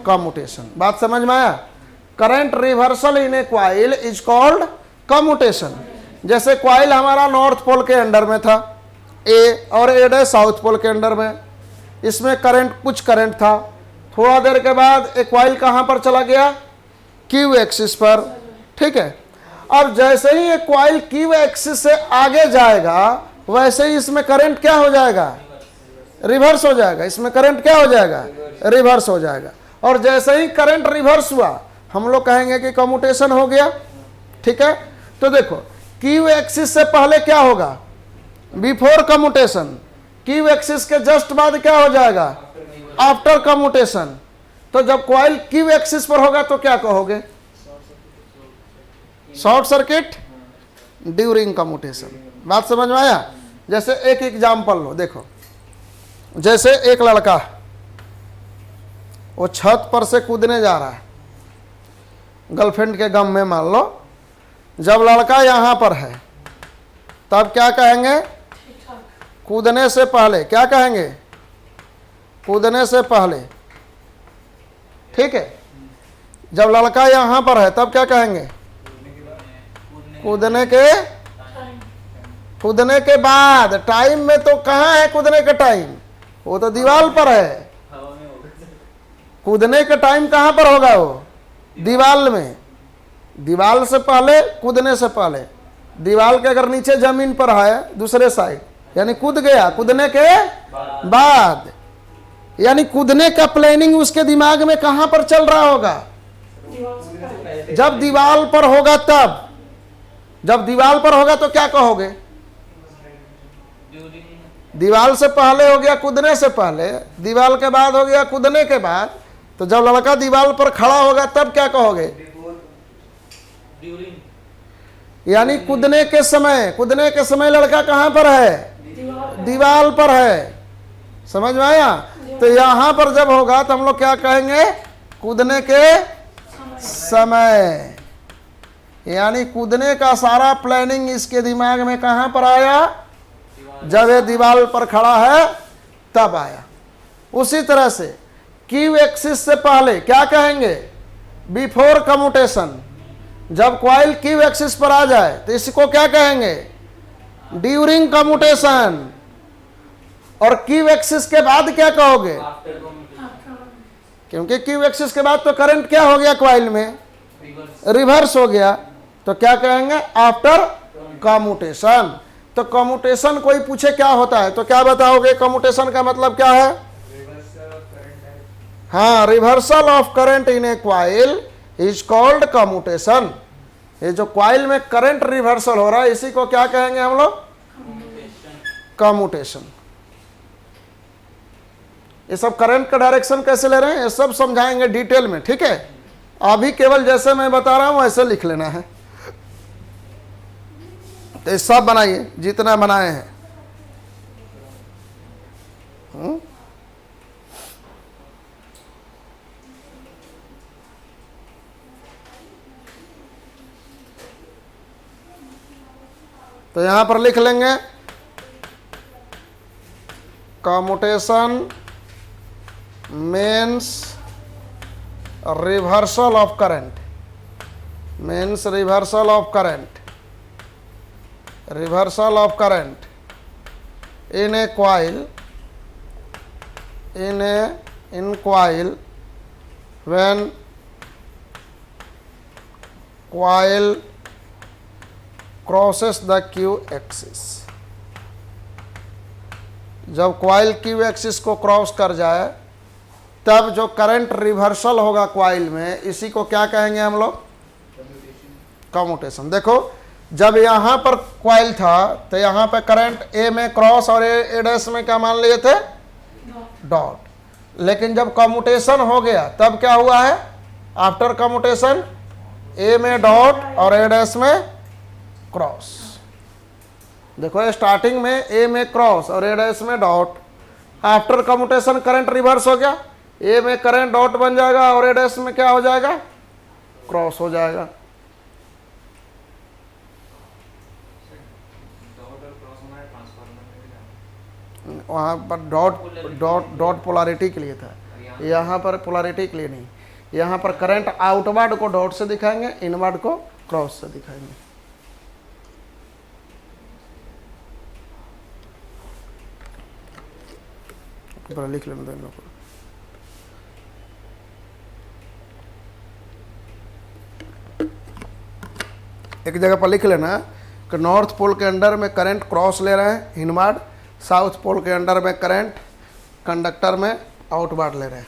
Speaker 1: कम्यूटेशन। बात समझ में आया, current reversal in A coil is called commutation. जैसे क्वाइल हमारा नॉर्थ पोल के अंडर में था ए, और एड है साउथ पोल के अंडर में। इसमें करंट, कुछ करंट था, थोड़ा देर के बाद एक क्वाइल कहां पर चला गया, क्यू एक्सिस पर, ठीक है। अब जैसे ही एक क्वाइल क्यू एक्सिस से आगे जाएगा वैसे ही इसमें करंट क्या हो जाएगा, रिवर्स हो जाएगा। इसमें करंट क्या हो जाएगा, रिवर्स हो जाएगा। और जैसे ही करंट रिवर्स हुआ हम लोग कहेंगे कि कम्यूटेशन हो गया, ठीक है। तो देखो क्यू एक्सिस से पहले क्या होगा, बिफोर कम्यूटेशन, क्यू एक्सिस के जस्ट बाद क्या हो जाएगा, आफ्टर कम्यूटेशन। तो जब कॉइल क्यू एक्सिस पर होगा तो क्या कहोगे, शॉर्ट सर्किट ड्यूरिंग कम्यूटेशन। बात समझ में आया। जैसे एक एग्जाम्पल लो, देखो जैसे एक लड़का वो छत पर से कूदने जा रहा है गर्लफ्रेंड के गम में, मान लो। जब लड़का यहां पर है तब क्या कहेंगे, कूदने से पहले क्या कहेंगे, कूदने से पहले, ठीक है। जब लड़का यहां पर है तब क्या कहेंगे, कूदने के बाद। टाइम में तो कहाँ है कूदने का टाइम, वो तो दीवार पर है। कूदने का टाइम कहाँ पर होगा, वो दीवार में। दीवार से पहले, कूदने से पहले। दीवार के अगर नीचे जमीन पर है दूसरे साइड, यानी कूद गया, कूदने के बाद। यानी कूदने का प्लानिंग उसके दिमाग में कहां पर चल रहा होगा, जब दीवार पर होगा तब। जब दीवार पर होगा तो क्या कहोगे, दीवार से पहले हो गया कूदने से पहले, दीवार के बाद हो गया कूदने के बाद। तो जब लड़का दीवार पर खड़ा होगा तब क्या कहोगे, यानी कूदने के समय। कूदने के समय लड़का कहां पर है, दीवार पर है। समझ में आया। तो यहां पर जब होगा तो हम लोग क्या कहेंगे, कूदने के समय। यानी कूदने का सारा प्लानिंग इसके दिमाग में कहां पर आया, जब ये दीवार पर खड़ा है तब आया। उसी तरह से क्यू एक्सिस से पहले क्या कहेंगे, बिफोर कम्यूटेशन। जब कॉइल क्यू एक्सिस पर आ जाए तो इसको क्या कहेंगे, ड्यूरिंग कम्यूटेशन। और क्यू एक्सिस के बाद क्या कहोगे, क्योंकि क्यू एक्सिस के बाद तो करंट क्या हो गया कॉइल में, रिवर्स हो गया। तो क्या कहेंगे, आफ्टर कम्यूटेशन। तो कम्यूटेशन कोई पूछे क्या होता है तो क्या बताओगे? कम्यूटेशन का मतलब क्या है?
Speaker 3: रिवर्सल ऑफ करंट है।
Speaker 1: हाँ, reversal of current in A coil is called commutation. ये जो क्वाइल में करंट रिवर्सल हो रहा है इसी को क्या कहेंगे हम लोग? कम्यूटेशन। ये सब करंट का डायरेक्शन कैसे ले रहे हैं ये सब समझाएंगे डिटेल में, ठीक है? अभी केवल जैसे मैं बता रहा हूं वैसे लिख लेना है। तो ये सब बनाइए जितना बनाए हैं। तो यहां पर लिख लेंगे commutation means reversal of current, means reversal of current, reversal of current in a coil, in coil when coil crosses the q axis। जब कॉइल क्यू एक्सिस को क्रॉस कर जाए तब जो करंट रिवर्सल होगा कॉइल में इसी को क्या कहेंगे हम लोग? कम्यूटेशन। देखो जब यहाँ पर कॉइल था तो यहाँ पे करंट ए में क्रॉस और ए डैश में क्या मान लिए थे? डॉट। लेकिन जब कम्यूटेशन हो गया तब क्या हुआ है? आफ्टर कम्यूटेशन ए में डॉट और ए डैश में क्रॉस। देखो स्टार्टिंग में ए में क्रॉस और ए डैश में dot, after commutation current reverse हो गया, ए में करंट डॉट बन जाएगा और ए डैश में क्या हो जाएगा? क्रॉस हो जाएगा। वहाँ पर डॉट पोलैरिटी के लिए था, यहाँ पर पोलैरिटी के लिए नहीं। यहाँ पर करंट आउटवर्ड को डॉट से दिखाएंगे, इनवर्ड को क्रॉस से दिखाएंगे। लिख लेना दो इन लोगों को। एक जगह पर लिख लेना कि नॉर्थ पोल के अंडर में करंट क्रॉस ले रहे हैं इनवर्ड, साउथ पोल के अंडर में करंट कंडक्टर में आउटवर्ड ले रहे हैं।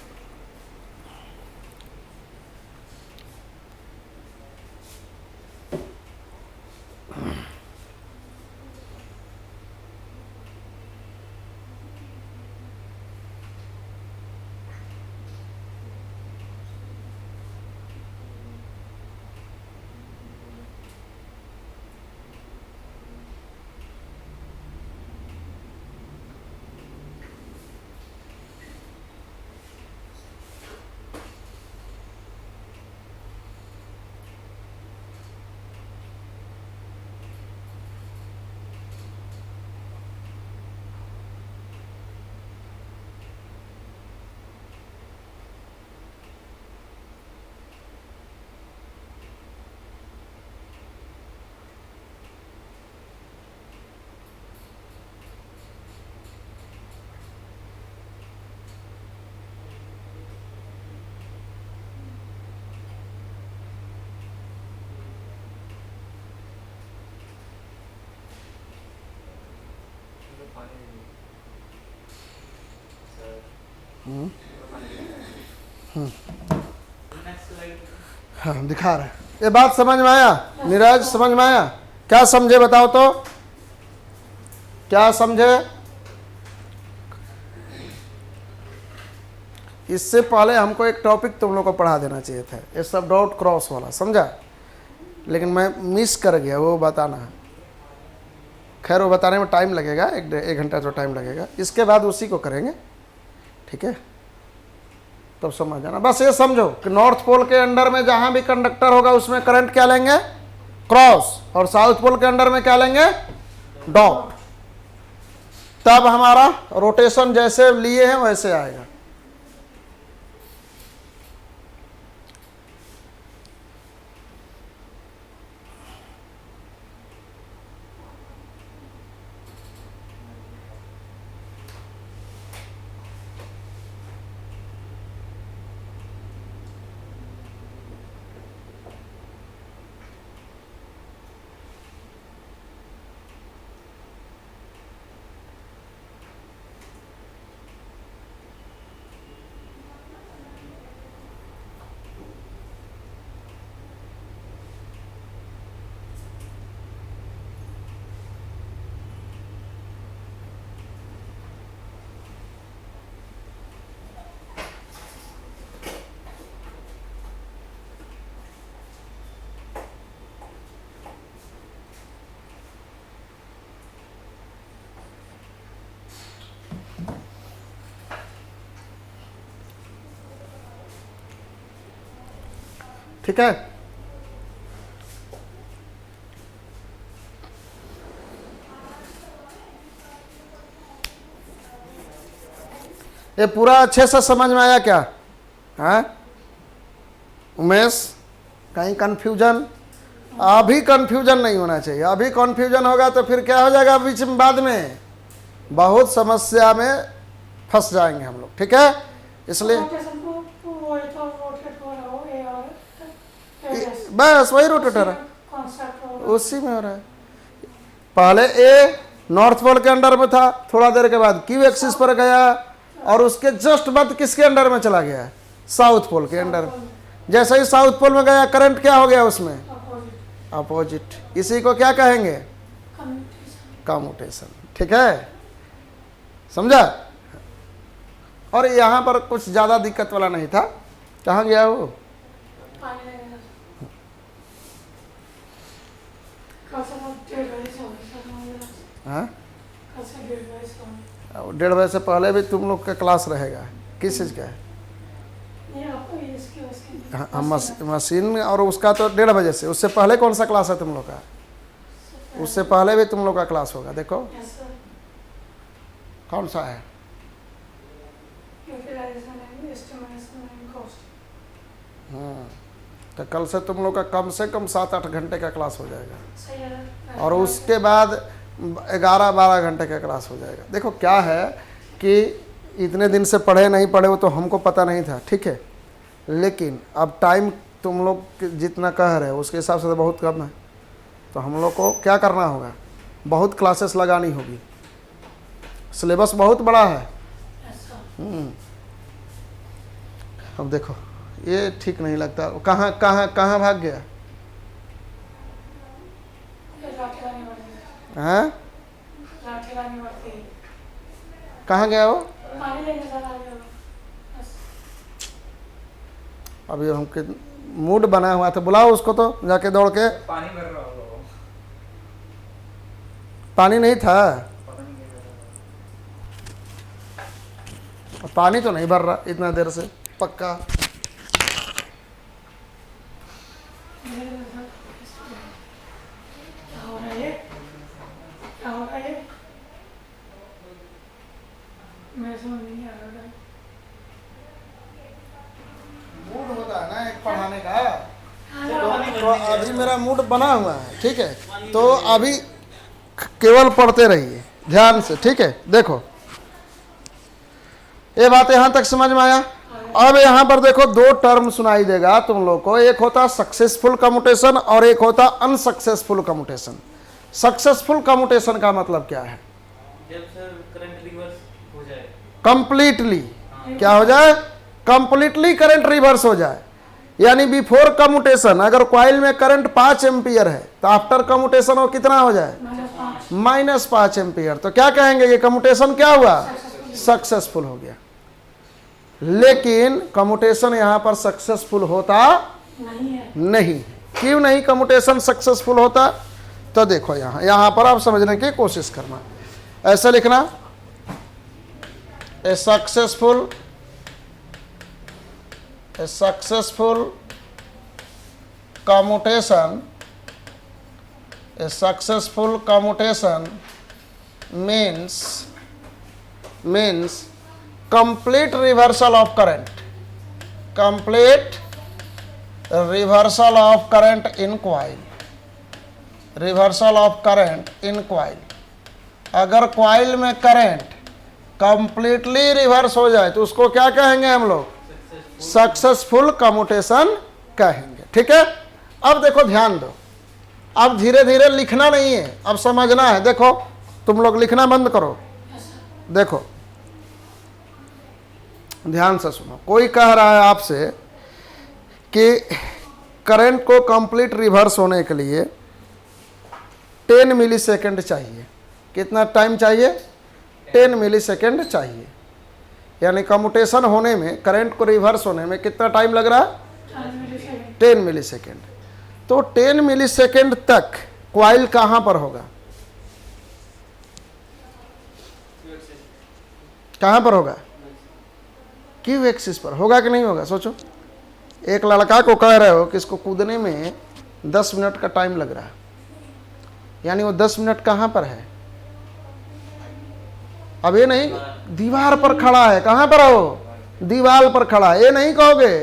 Speaker 1: हाँ दिखा रहे। ये बात समझ में आया? नीरज समझ में आया? क्या समझे बताओ तो, क्या समझे? इससे पहले हमको एक टॉपिक तुम लोग को पढ़ा देना चाहिए था, ये सब डॉट क्रॉस वाला, समझा? लेकिन मैं मिस कर गया, वो बताना है। खैर वो बताने में टाइम लगेगा, एक घंटा जो टाइम लगेगा, इसके बाद उसी को करेंगे, ठीक है? तब समझ जाना। बस ये समझो कि नॉर्थ पोल के अंडर में जहां भी कंडक्टर होगा उसमें करंट क्या लेंगे? क्रॉस। और साउथ पोल के अंडर में क्या लेंगे? डॉट। तब हमारा रोटेशन जैसे लिए हैं वैसे आएगा। ठीक है। ये पूरा अच्छे से समझ में आया क्या? हाँ उमेश, कहीं कंफ्यूजन? अभी कंफ्यूजन नहीं होना चाहिए। अभी कंफ्यूजन होगा तो फिर क्या हो जाएगा बीच में, बाद में बहुत समस्या में फंस जाएंगे हम लोग, ठीक है। इसलिए
Speaker 2: रोटेशन को वो तो रोटेट हो रहा हो ये और
Speaker 1: बस वही रोटेटर है,
Speaker 2: कॉन्सेप्ट हो
Speaker 1: उसी में हो रहा है। पहले ए नॉर्थ पोल के अंडर में था, थोड़ा देर के बाद क्यू एक्सिस पर गया, और उसके जस्ट बाद किसके अंडर में चला गया? साउथ पोल के अंडर। जैसे ही साउथ पोल में गया, करंट क्या हो गया उसमें?
Speaker 2: Opposite
Speaker 1: opposite. इसी को क्या कहेंगे?
Speaker 2: कम्युनिकेशन।
Speaker 1: कम्यूटेशन, ठीक है, समझा। और यहाँ पर कुछ ज़्यादा दिक्कत वाला नहीं था। कहाँ गया वो?
Speaker 2: पानी लगेगा कल से हम 1:30 बजे से होगा।
Speaker 1: हाँ
Speaker 2: कल से 1:30 बजे से होगा।
Speaker 1: 1:30 बजे से पहले भी तुम लोग का क्लास रहेगा? किस चीज़ का है?
Speaker 2: ये आपको इसके उसके
Speaker 1: हाँ मशीन, और उसका तो 1:30 बजे से। उससे पहले कौन सा क्लास है तुम लोग का? उससे पहले भी तुम लोग का क्लास होगा। देखो
Speaker 2: यस सर।
Speaker 1: कौन सा है?
Speaker 2: Utilisation and estimation and cost.
Speaker 1: तो कल से तुम लोग का कम से कम 7-8 घंटे का क्लास हो जाएगा,
Speaker 2: सही है।
Speaker 1: और उसके बाद 11-12 घंटे का क्लास हो जाएगा। देखो क्या है कि इतने दिन से पढ़े नहीं पढ़े वो तो हमको पता नहीं था, ठीक है, लेकिन अब टाइम तुम लोग जितना कह रहे हो उसके हिसाब से तो बहुत कम है। तो हम लोग को क्या करना होगा? बहुत क्लासेस लगानी होगी। सिलेबस बहुत बड़ा है।
Speaker 2: Yes sir.
Speaker 1: अब देखो ये ठीक नहीं लगता। कहाँ कहाँ कहाँ भाग गया?
Speaker 2: ये लाठी लानी पड़ेगी।
Speaker 1: हाँ
Speaker 2: लाठी लानी पड़ती है।
Speaker 1: कहाँ गया वो?
Speaker 2: पानी लेने चला गया बस।
Speaker 1: अभी हमके मूड बना हुआ था, बुलाओ उसको तो जाके दौड़ के।
Speaker 3: पानी भर रहा होगा वो,
Speaker 1: पानी नहीं था,
Speaker 3: पता नहीं क्या कर रहा
Speaker 1: पानी तो नहीं भर रहा इतना देर से पक्का।
Speaker 2: क्या हो रहा है ये? क्या हो रहा है ये? मैं समझ नहीं आ रहा है।
Speaker 1: मूड होता है ना एक पढ़ाने का, तो अभी मेरा मूड बना हुआ है, ठीक है। तो अभी केवल पढ़ते रहिए ध्यान से, ठीक है। देखो ये बात यहाँ तक समझ में आया। अब यहाँ पर देखो 2 टर्म सुनाई देगा तुम लोग को, एक होता सक्सेसफुल कम्यूटेशन और एक होता अनसक्सेसफुल कम्यूटेशन। सक्सेसफुल कम्यूटेशन का मतलब क्या है?
Speaker 3: जब सर करंट रिवर्स हो जाए
Speaker 1: कंप्लीटली क्या हो जाए? कंप्लीटली करंट रिवर्स हो जाए। यानी बिफोर कम्यूटेशन अगर कॉइल में करंट 5 एम्पियर है तो आफ्टर कम्यूटेशन वो कितना हो जाए? -5 एम्पियर। तो क्या कहेंगे कि कम्यूटेशन क्या हुआ? सक्सेसफुल हो गया। लेकिन कम्यूटेशन यहाँ पर सक्सेसफुल होता
Speaker 2: नहीं है।
Speaker 1: नहीं। क्यों नहीं कम्यूटेशन सक्सेसफुल होता? तो देखो यहाँ पर आप समझने की कोशिश करना। ऐसे लिखना, ए successful commutation, a successful commutation means complete reversal of current, complete reversal of current in coil, reversal of current in coil। अगर कॉइल में करंट कंप्लीटली रिवर्स हो जाए तो उसको क्या कहेंगे हम लोग? सक्सेसफुल कम्यूटेशन कहेंगे, ठीक है। अब देखो ध्यान दो, अब धीरे धीरे लिखना नहीं है, अब समझना है। देखो तुम लोग लिखना बंद करो, देखो ध्यान से सुनो। कोई कह रहा है आपसे कि करंट को कंप्लीट रिवर्स होने के लिए 10 मिलीसेकंड चाहिए। कितना टाइम चाहिए? 10 मिलीसेकंड चाहिए। यानी कम्यूटेशन होने में, करंट को रिवर्स होने में कितना टाइम लग रहा है? 10 मिलीसेकंड। तो 10 मिलीसेकंड तक कॉइल कहाँ पर होगा? कहाँ पर होगा? क्यू एक्सिस पर होगा कि नहीं होगा? सोचो, एक लड़का को कह रहे हो कि इसको कूदने में 10 मिनट का टाइम लग रहा है, यानी वो 10 मिनट कहाँ पर है? अब ये नहीं दीवार पर खड़ा है, कहाँ पर हो? दीवार पर खड़ा है। ये नहीं कहोगे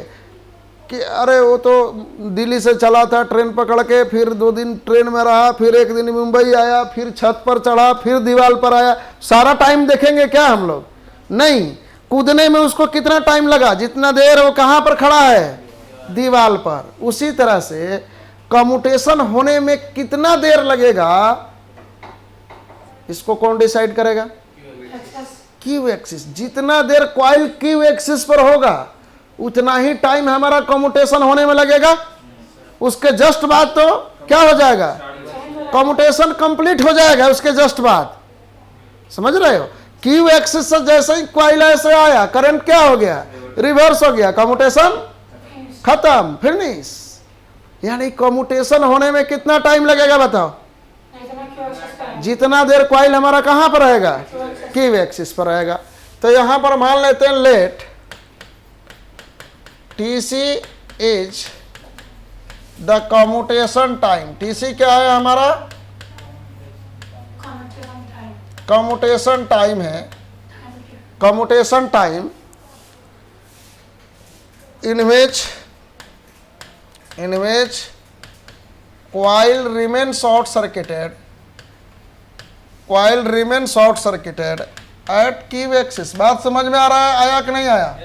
Speaker 1: कि अरे वो तो दिल्ली से चला था ट्रेन पकड़ के, फिर 2 दिन ट्रेन में रहा, फिर 1 दिन मुंबई आया, फिर छत पर चढ़ा, फिर दीवार पर आया। सारा टाइम देखेंगे क्या हम लोग? नहीं, कूदने में उसको कितना टाइम लगा? जितना देर वो कहाँ पर खड़ा है? दीवार पर। उसी तरह से कम्यूटेशन होने में कितना देर लगेगा, इसको कौन डिसाइड करेगा? Q axis. जितना देर कॉइल क्यू एक्सिस पर होगा उतना ही टाइम हमारा कम्यूटेशन होने में लगेगा। उसके जस्ट बाद तो क्या हो जाएगा? कम्यूटेशन कंप्लीट हो जाएगा उसके जस्ट बाद। समझ रहे हो? क्यू एक्सिस से जैसे ही कॉइल ऐसे आया, करंट क्या हो गया? रिवर्स हो गया, कम्यूटेशन खत्म, फिनिश। यानी कम्यूटेशन होने में कितना टाइम लगेगा बताओ? जितना देर कॉइल हमारा कहां पर रहेगा? क्यू एक्सिस पर रहेगा। तो यहां पर मान लेते हैं let TC is the commutation time. TC क्या है हमारा? कम्यूटेशन टाइम है। Commutation time in which coil remain short circuited at Q axis। बात समझ में आ रहा है? आया कि नहीं आया?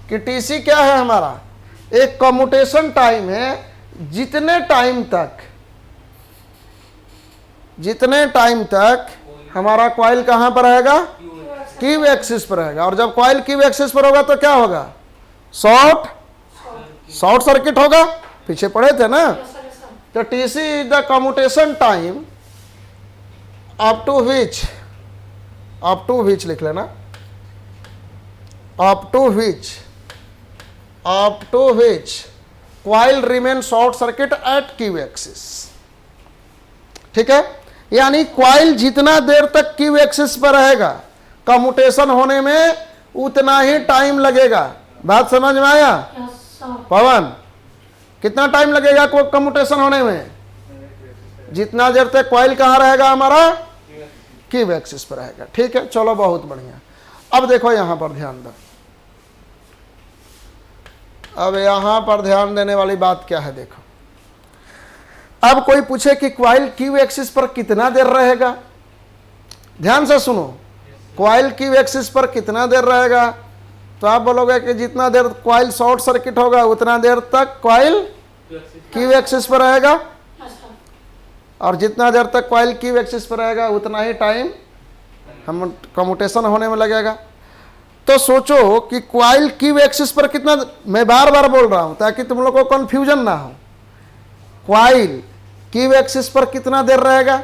Speaker 1: कि TC क्या है हमारा? एक कम्यूटेशन टाइम है। जितने टाइम तक हमारा कॉइल कहां पर रहेगा? Q एक्सिस पर रहेगा। और जब कॉइल Q एक्सिस पर होगा तो क्या होगा? शॉर्ट सर्किट होगा। पीछे पढ़े थे ना? तो TC is the commutation time up to which लिख लेना, up to which coil remain short circuit at Q axis. ठीक है? यानी कॉइल जितना देर तक Q एक्सिस पर रहेगा कम्यूटेशन होने में उतना ही टाइम लगेगा। बात समझ में आया? पवन, कितना टाइम लगेगा को कम्यूटेशन होने में? जितना देर तक कॉइल कहाँ रहेगा हमारा? Q एक्सिस पर रहेगा। ठीक है, चलो बहुत बढ़िया। अब देखो यहां पर ध्यान दो। अब यहां पर ध्यान देने वाली बात क्या है देखो। अब कोई पूछे कि कॉइल Q एक्सिस पर कितना देर रहेगा, ध्यान से सुनो। कॉइल Q एक्सिस पर कितना देर रहेगा? तो आप बोलोगे कि जितना देर कॉइल शॉर्ट सर्किट होगा उतना देर तक कॉइल Q एक्सिस पर रहेगा, और जितना देर तक कॉइल Q एक्सिस पर रहेगा उतना ही टाइम हम कम्यूटेशन होने में लगेगा। तो सोचो कि कॉइल Q एक्सिस पर कितना, मैं बार बार बोल रहा हूं ताकि तुम लोग को कंफ्यूजन ना हो। कॉइल Q एक्सिस पर कितना देर रहेगा?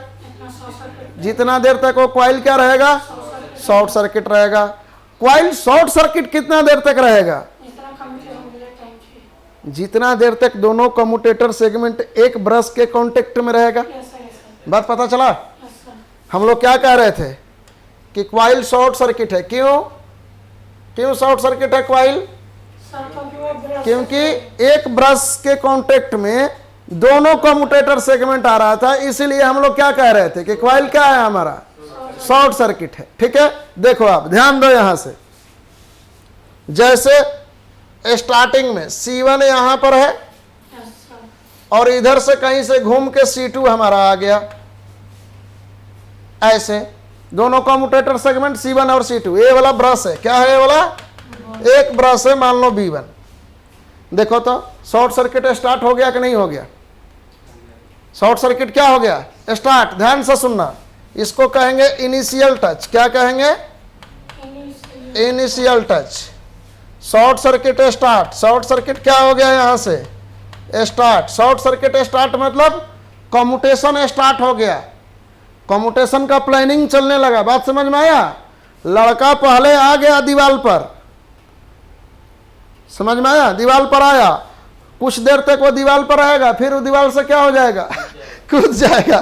Speaker 1: जितना देर तक वो कॉइल क्या रहेगा? शॉर्ट सर्किट रहेगा। कॉइल शॉर्ट सर्किट कितना देर तक रहेगा? जितना देर तक दोनों कम्यूटेटर सेगमेंट एक ब्रश के कांटेक्ट में रहेगा। बात पता चला? हम लोग क्या कह रहे थे कि कॉइल शॉर्ट सर्किट है। क्यों शॉर्ट सर्किट है कॉइल? क्योंकि एक ब्रश के कांटेक्ट में दोनों कम्यूटेटर सेगमेंट आ रहा था, इसीलिए हम लोग क्या कह रहे थे कि कॉइल क्या है हमारा? शॉर्ट सर्किट है। ठीक है, देखो आप ध्यान दो यहां से। जैसे स्टार्टिंग में C1 यहां पर है और इधर से कहीं से घूम के C2 हमारा आ गया। ऐसे दोनों कम्यूटेटर सेगमेंट C1 और C2। ये वाला ब्रश है, क्या है ये वाला? एक ब्रश है, मान लो B1। देखो तो शॉर्ट सर्किट स्टार्ट हो गया कि नहीं हो गया? शॉर्ट सर्किट क्या हो गया? स्टार्ट। ध्यान से सुनना, इसको कहेंगे इनिशियल टच। क्या कहेंगे? Initial touch. Short circuit start. Short circuit क्या हो गया यहां से? स्टार्ट। शॉर्ट सर्किट स्टार्ट मतलब कम्यूटेशन स्टार्ट हो गया, कम्यूटेशन का प्लानिंग चलने लगा। बात समझ में आया? लड़का पहले आ गया दीवार पर, समझ में आया? दीवार पर आया, कुछ देर तक वो दीवार पर रहेगा, फिर वो दीवार से क्या हो जाएगा? कूद जाएगा।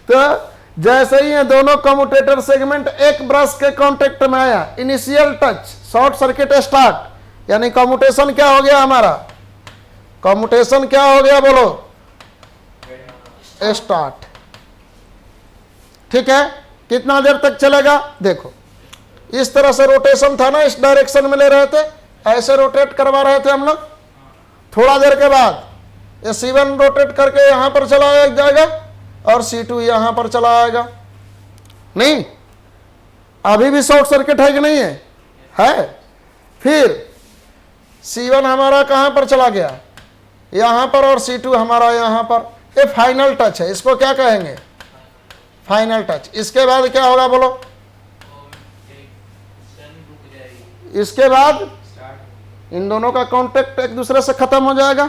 Speaker 1: तो जैसे ही ये दोनों कम्यूटेटर सेगमेंट एक ब्रश के कांटेक्ट में आया, initial touch, short circuit start, यानी कम्यूटेशन क्या हो गया हमारा? कम्यूटेशन क्या हो गया बोलो, स्टार्ट। ठीक है, कितना देर तक चलेगा देखो, इस तरह से रोटेशन था ना, इस डायरेक्शन में ले रहे थे, ऐसे रोटेट करवा रहे थे हम लोग। थोड़ा देर के बाद ये C1 रोटेट करके यहां पर चला जाएगा और C2 यहां पर चला आएगा। नहीं, अभी भी शॉर्ट सर्किट है कि नहीं है? है। फिर C1 हमारा कहां पर चला गया, यहां पर, और C2 हमारा यहां पर। ये फाइनल टच है, इसको क्या कहेंगे, फाइनल टच। इसके बाद क्या होगा बोलो, इसके बाद इन दोनों का कांटेक्ट एक दूसरे से खत्म हो जाएगा।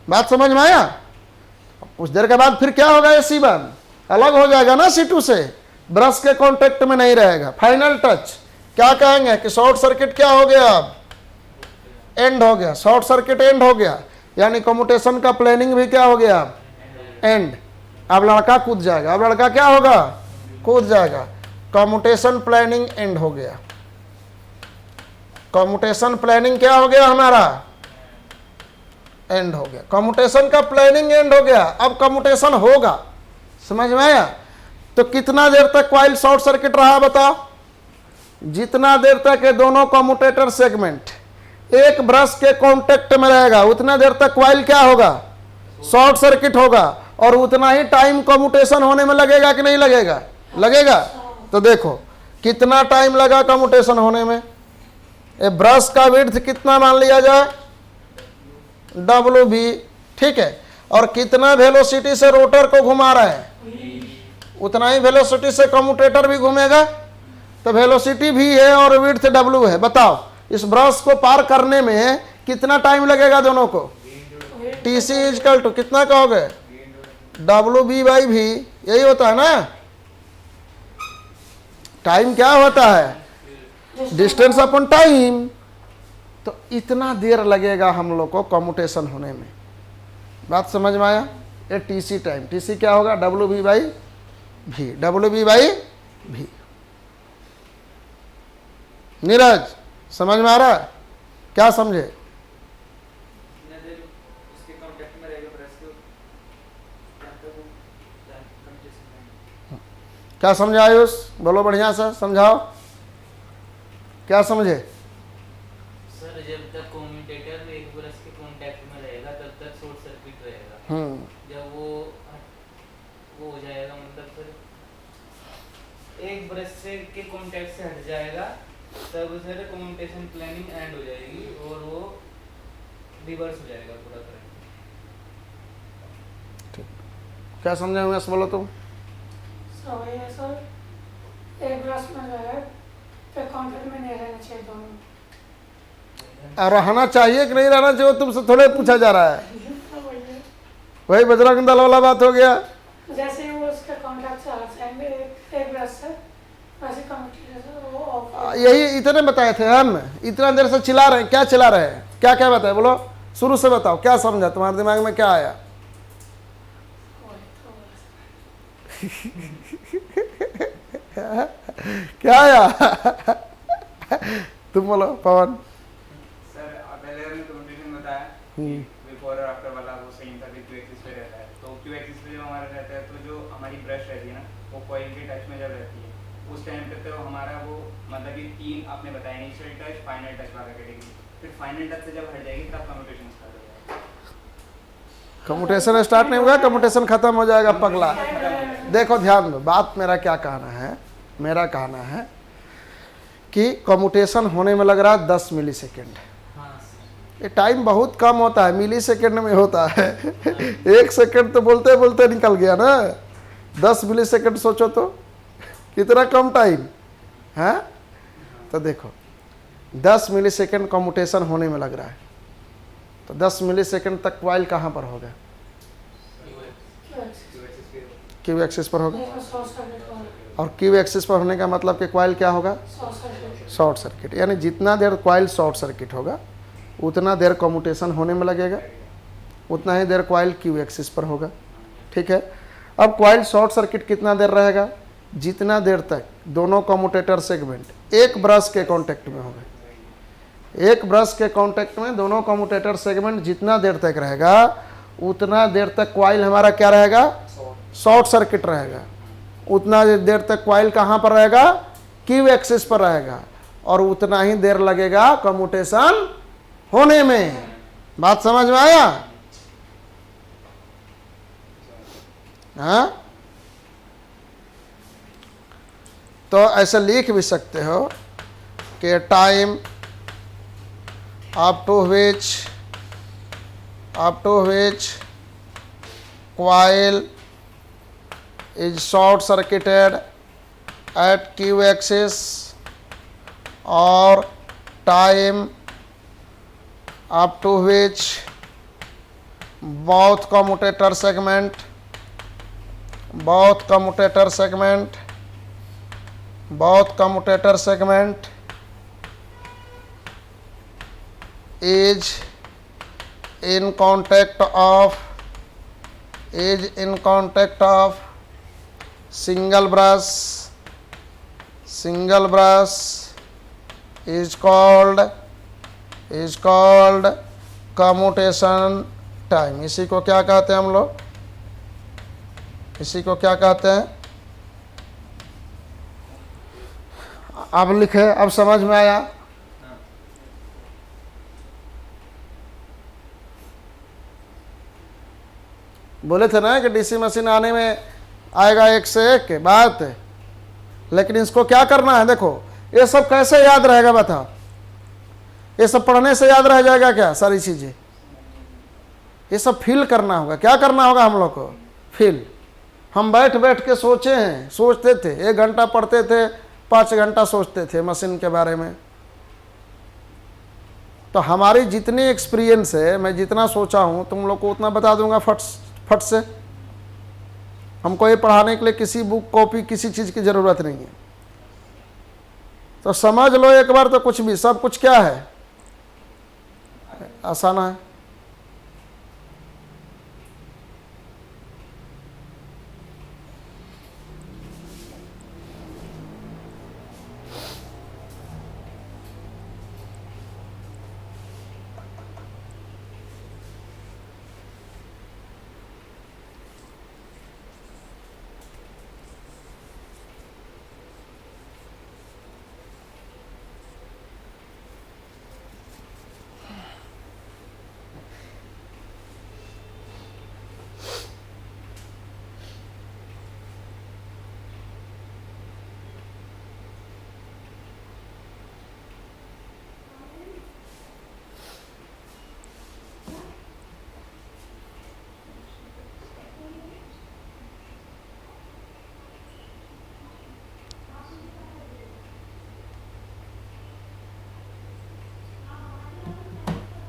Speaker 1: बात समझ में आया? कुछ देर के बाद फिर क्या होगा, ये C1 अलग हो जाएगा ना C2 से, ब्रश के कांटेक्ट में नहीं रहेगा। फाइनल टच क्या कहेंगे कि शॉर्ट सर्किट क्या हो गया, अब एंड हो गया, शॉर्ट सर्किट एंड हो गया, यानी कम्यूटेशन का प्लानिंग भी क्या हो गया, अब एंड। अब लड़का कूद जाएगा, अब लड़का क्या होगा, कूद जाएगा। कम्यूटेशन प्लानिंग एंड हो गया। कम्यूटेशन प्लानिंग क्या हो गया हमारा, एंड हो गया। कम्यूटेशन का प्लानिंग एंड हो गया, अब कम्यूटेशन होगा। समझ में आया? तो कितना देर तक कॉइल शॉर्ट सर्किट रहा बताओ, जितना देर तक ये दोनों कम्यूटेटर सेगमेंट एक ब्रश के कांटेक्ट में रहेगा उतना देर तक कॉइल क्या होगा, शॉर्ट सर्किट होगा, और उतना ही टाइम कम्यूटेशन होने में लगेगा कि नहीं लगेगा, लगेगा। तो देखो कितना टाइम लगा कम्यूटेशन होने में। ये ब्रश का विड्थ कितना मान लिया जाए, WB, ठीक है, और कितना वेलोसिटी से रोटर को घुमा रहे हैं, उतना ही वेलोसिटी से कम्यूटेटर भी घूमेगा। तो वेलोसिटी भी है और विड्थ W है। बताओ इस ब्रश को पार करने में कितना टाइम लगेगा दोनों को, TC इजकल टू कितना कहोगे, WB/V, यही होता है ना। टाइम क्या होता है, डिस्टेंस अपॉन टाइम। तो इतना देर लगेगा हम लोग को कम्यूटेशन होने में। बात समझ में आया? ये TC टाइम, TC क्या होगा, WB/V, WB/V। नीरज समझ में आ रहा है, क्या समझे?
Speaker 3: कितना देर उसके कांटेक्ट में रहेगा ब्रश के, तब तक वो कम्यूटेशन।
Speaker 1: क्या समझे आयुष, बोलो बढ़िया से समझाओ, क्या समझे?
Speaker 4: सर जब तक कम्यूटेटर एक ब्रश के कांटेक्ट में रहेगा तब तक शॉर्ट सर्किट रहेगा। जब वो हो जाएगा, मतलब फिर एक ब्रश से के कांटेक्ट से हट जाएगा तब सर कम्यूटेशन प्लानिंग एंड हो जाएगी और वो रिवर्स हो जाएगा पूरा करंट।
Speaker 1: ठीक, क्या समझे हुए बोलो तुम?
Speaker 2: सो ये सर एक ब्रश में जो है फिर कांटेक्ट में नहीं रहना चाहिए दोनों।
Speaker 1: और रहना चाहिए कि नहीं रहना चाहिए तुमसे थोड़े पूछा जा रहा है। वही बजरंग दल वाला बात हो गया।
Speaker 2: जैसे ही वो उसके कांटेक्ट से हट जाएंगे एक ब्रश से, वैसे कम्यूटेटर से वो ऑफ।
Speaker 1: यही इतने बताए थे हम, इतना देर से चिल्ला रहे हैं, क्या चिल्ला रहे हैं, क्या क्या बताए बोलो, शुरू से बताओ, क्या समझा, तुम्हारे दिमाग में क्या आया? क्या आया? तुम बोलो पवन।
Speaker 3: सर पहले हमने कम्यूटेशन बताया कि बिफोर और आफ्टर वाला वो सेम था, Q एक्सिस पे रहता है। तो Q एक्सिस पे जब हमारा रहता है तो जो हमारी ब्रश रहती है ना, वो कॉइल के टच में जब रहती है उस टाइम पे तो हमारा वो मतलब कि तीन आपने बताया, इनिशियल टच, फाइनल टच वाला कैटेगरी। फिर फाइनल टच से जब हट जाएगी तब कम्यूटेशन स्टार्ट हो जाएगा।
Speaker 1: कम्यूटेशन स्टार्ट नहीं होगा, कम्यूटेशन खत्म हो जाएगा पगला। देखो ध्यान दो, बात मेरा क्या कहना है, मेरा कहना है कि कम्यूटेशन होने में लग रहा है 10 मिलीसेकेंड।
Speaker 4: हाँ सर।
Speaker 1: ये टाइम बहुत कम होता है, मिलीसेकेंड में होता है। 1 सेकेंड तो बोलते बोलते निकल गया ना, 10 मिलीसेकेंड सोचो तो कितना कम टाइम है। तो देखो 10 मिलीसेकेंड कम्यूटेशन होने में लग रहा है, तो 10 मिलीसेकेंड तक कॉइल कहाँ पर होगा, Q एक्सिस पर होगा।
Speaker 2: शॉर्ट सर्किट हो
Speaker 1: और Q एक्सिस पर होने का मतलब कि कॉइल क्या होगा, शॉर्ट सर्किट। यानी जितना देर कॉइल शॉर्ट सर्किट होगा उतना देर कम्यूटेशन होने में लगेगा, उतना ही देर कॉइल Q एक्सिस पर होगा। ठीक है, अब कॉइल शॉर्ट सर्किट कितना देर रहेगा, जितना देर तक दोनों कम्यूटेटर सेगमेंट एक ब्रश के कांटेक्ट में होगा। एक ब्रश के कांटेक्ट में दोनों कम्यूटेटर सेगमेंट जितना देर तक रहेगा उतना देर तक कॉइल हमारा क्या रहेगा, शॉर्ट सर्किट रहेगा। उतना देर तक कॉइल कहाँ पर रहेगा, क्यू एक्सिस पर रहेगा, और उतना ही देर लगेगा कम्यूटेशन होने में। बात समझ में आया? हाँ, तो ऐसे लिख भी सकते हो कि time up to which coil is short circuited at Q axis, or time up to which both commutator segment is in contact of single brush is called commutation time। इसी को क्या कहते हैं हम लोग, इसी को क्या कहते हैं? अब लिखे, अब समझ में आया? बोले थे ना कि डीसी मशीन आने में आएगा एक से एक के बात, लेकिन इसको क्या करना है? देखो ये सब कैसे याद रहेगा बताओ? ये सब पढ़ने से याद रह जाएगा क्या? सारी चीजें ये सब फील करना होगा। क्या करना होगा हम लोग को? फील। हम बैठ बैठ के सोचे हैं, सोचते थे, 1 घंटा पढ़ते थे, 5 घंटा सोचते थे मशीन के बारे में। तो हमारी जितनी एक्सपीरियंस है, मैं जितना सोचा हूँ तुम लोग को उतना बता दूंगा फट से। हमको ये पढ़ाने के लिए किसी बुक कॉपी किसी चीज़ की ज़रूरत नहीं है। तो समझ लो एक बार तो कुछ भी, सब कुछ क्या है, आसान है।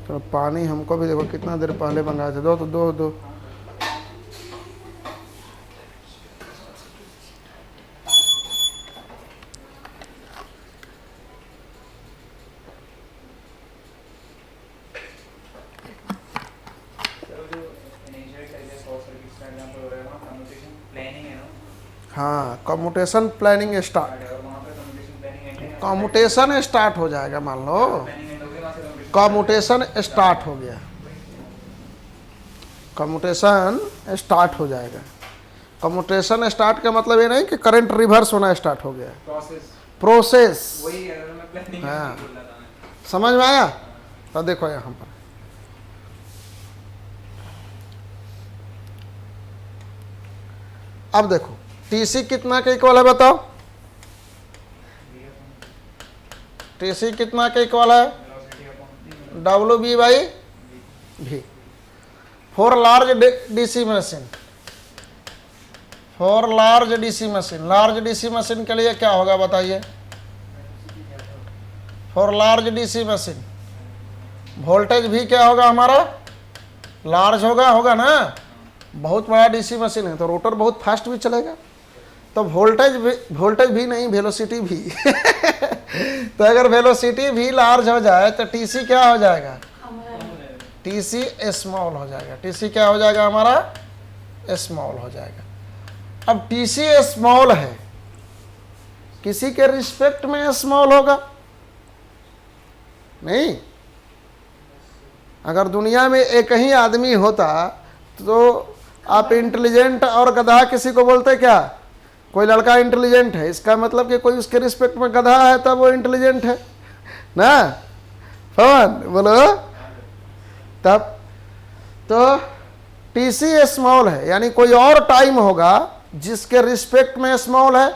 Speaker 1: तो पानी हमको भी देखो कितना देर पहले मंगाए थे, दो। हाँ, commutation planning start, commutation start हो जाएगा। मान लो कम्यूटेशन स्टार्ट हो गया, कम्यूटेशन स्टार्ट हो जाएगा। कम्यूटेशन स्टार्ट का मतलब ये नहीं कि करंट रिवर्स होना स्टार्ट हो गया, प्रोसेस। हाँ, समझ में आया? तो देखो यहाँ पर अब देखो टीसी कितना के इक्वल है बताओ? टीसी कितना के इक्वल है? WB/V। For large DC machine, for large DC machine, large DC machine के लिए क्या होगा बताइए? For large DC machine voltage भी क्या होगा हमारा? लार्ज होगा ना। बहुत बड़ा डीसी मशीन है तो रोटर बहुत फास्ट भी चलेगा, तो वोल्टेज भी नहीं, वेलोसिटी भी तो अगर वेलोसिटी भी लार्ज हो जाए तो टीसी क्या हो जाएगा? टीसी स्मॉल हो जाएगा। टीसी क्या हो जाएगा हमारा? स्मॉल हो जाएगा। अब टीसी स्मॉल है, किसी के रिस्पेक्ट में स्मॉल होगा, नहीं। अगर दुनिया में एक ही आदमी होता तो आप इंटेलिजेंट और गधा किसी को बोलते क्या? कोई लड़का इंटेलिजेंट है, इसका मतलब कि कोई उसके रिस्पेक्ट में गधा है तब वो इंटेलिजेंट है ना। पवन बोलो। तब तो टीसी स्मॉल है, यानी कोई और टाइम होगा जिसके रिस्पेक्ट में स्मॉल है।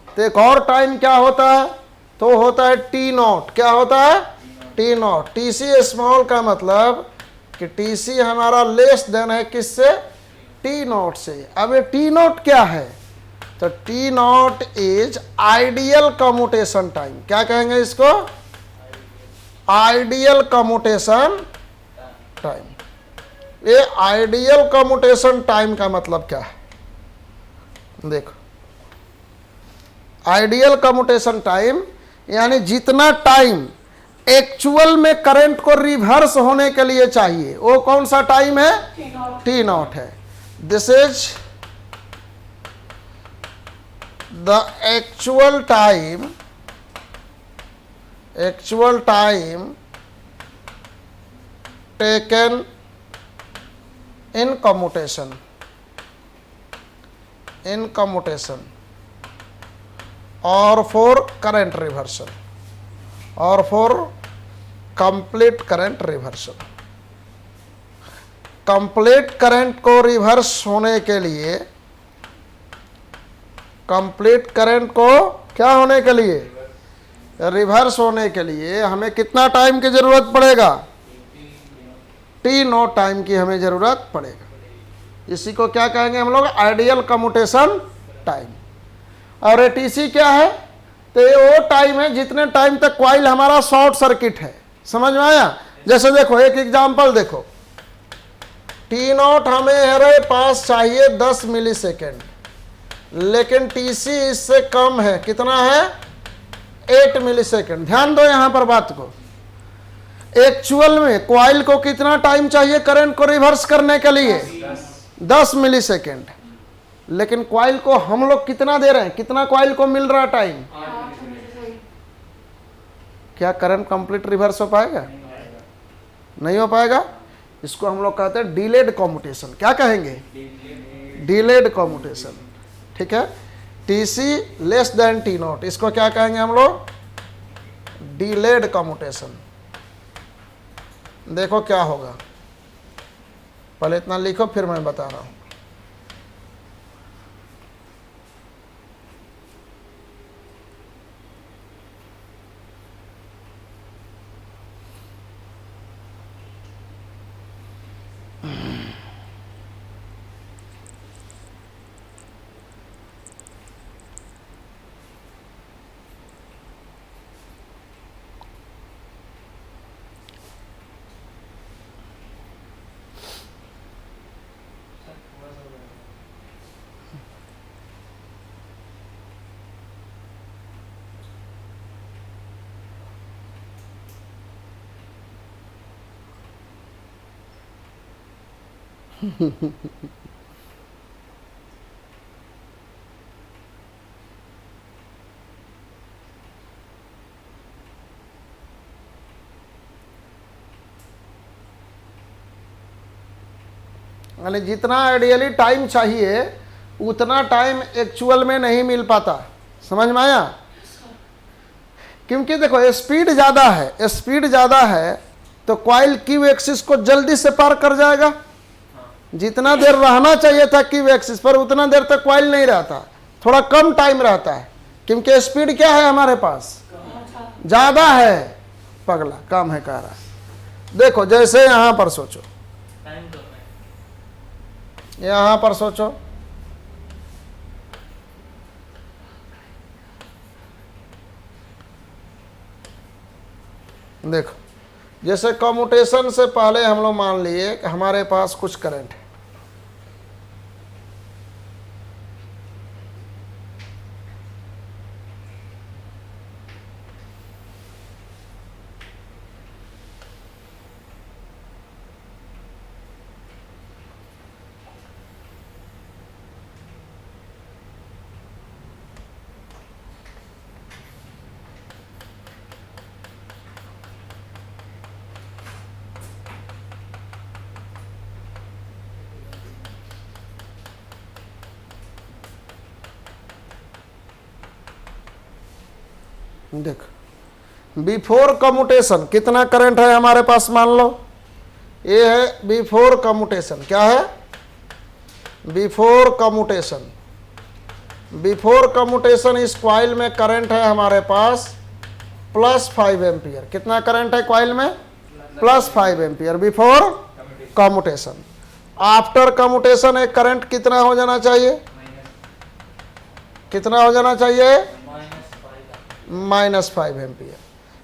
Speaker 1: तो एक और टाइम क्या होता है? तो होता है टी नॉट। क्या होता है? T not. टीसी स्मॉल का मतलब कि टीसी हमारा लेस देन है किससे? टी नॉट से। अब ये टी नॉट क्या है? तो T not is ideal commutation time. क्या कहेंगे इसको? Ideal commutation time. ये आइडियल कम्यूटेशन टाइम का मतलब क्या है? देखो, आइडियल कम्यूटेशन टाइम यानी जितना टाइम एक्चुअल में करंट को रिवर्स होने के लिए चाहिए वो कौन सा टाइम है? टी नॉट है। This is the actual time taken in commutation और फॉर करंट रिवर्सल और for complete current reversal. Complete current को रिवर्स होने के लिए, कंप्लीट करंट को क्या होने के लिए? रिवर्स होने के लिए हमें कितना टाइम की जरूरत पड़ेगा? टी नॉट टाइम की हमें जरूरत पड़ेगा। इसी को क्या कहेंगे हम लोग? Ideal commutation time. और एटीसी क्या है? तो ये वो टाइम है जितने टाइम तक कॉइल हमारा शॉर्ट सर्किट है। समझ में आया? जैसे देखो, एक एग्जांपल देखो, टी नॉट हमें पास चाहिए 10 मिली सेकेंड, लेकिन टीसी इससे कम है। कितना है? 8 मिली सेकेंड। ध्यान दो यहां पर बात को। एक्चुअल में कॉइल को कितना टाइम चाहिए करंट को रिवर्स करने के लिए? 10 मिली सेकेंड। लेकिन कॉइल को हम लोग कितना दे रहे हैं? कितना कॉइल को मिल रहा टाइम? क्या करंट कंप्लीट रिवर्स हो पाएगा? नहीं हो पाएगा। इसको हम लोग कहते हैं डिलेड कम्यूटेशन। क्या कहेंगे? Delayed commutation. ठीक है। TC less than T not, इसको क्या कहेंगे हम लोग? Delayed commutation. देखो क्या होगा, पहले इतना लिखो फिर मैं बता रहा हूं। यानी जितना आइडियली टाइम चाहिए उतना टाइम एक्चुअल में नहीं मिल पाता। समझ में आया? क्योंकि देखो स्पीड ज़्यादा है, स्पीड ज़्यादा है तो कॉइल क्यू एक्सिस को जल्दी से पार कर जाएगा। जितना देर रहना चाहिए था क्यू एक्सिस पर उतना देर तक कॉइल नहीं रहता, थोड़ा कम टाइम रहता है। क्योंकि स्पीड क्या है हमारे पास? ज़्यादा है। पगला कम है कह रहा। देखो जैसे यहाँ पर सोचो, यहाँ पर सोचो, देखो जैसे कम्यूटेशन से पहले हम लोग मान लिए कि हमारे पास कुछ करंट है, देखो बिफोर कम्यूटेशन कितना करंट है हमारे पास, मान लो ये है बिफोर कम्यूटेशन, क्या है बिफोर कम्यूटेशन। बिफोर कम्यूटेशन इस कॉइल में करंट है हमारे पास +5 एम्पियर। कितना करंट है कॉइल में, +5 ampere before commutation. After commutation एक करंट कितना हो जाना चाहिए, कितना हो जाना चाहिए, -5 ampere.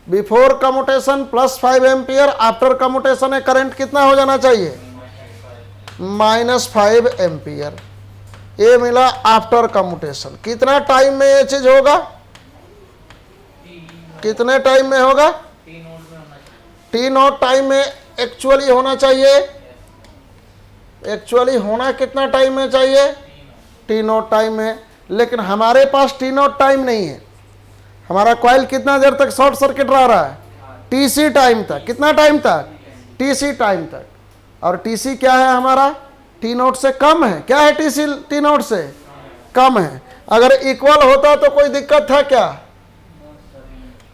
Speaker 1: Before commutation +5 ampere, after commutation एक करंट कितना हो जाना चाहिए, -5 एम्पियर। ये मिला आफ्टर कम्यूटेशन। कितना टाइम में ये चीज होगा, कितने टाइम में होगा, T0 टाइम में एक्चुअली होना चाहिए। एक्चुअली होना कितना टाइम में चाहिए, T0 टाइम में। लेकिन हमारे पास T0 टाइम नहीं है, हमारा कॉइल कितना देर तक शॉर्ट सर्किट रह रहा है, TC टाइम तक। कितना टाइम तक, TC टाइम तक। और TC क्या है हमारा, T0 से कम है। क्या है TC, T0 से कम है। अगर इक्वल होता तो कोई दिक्कत था क्या,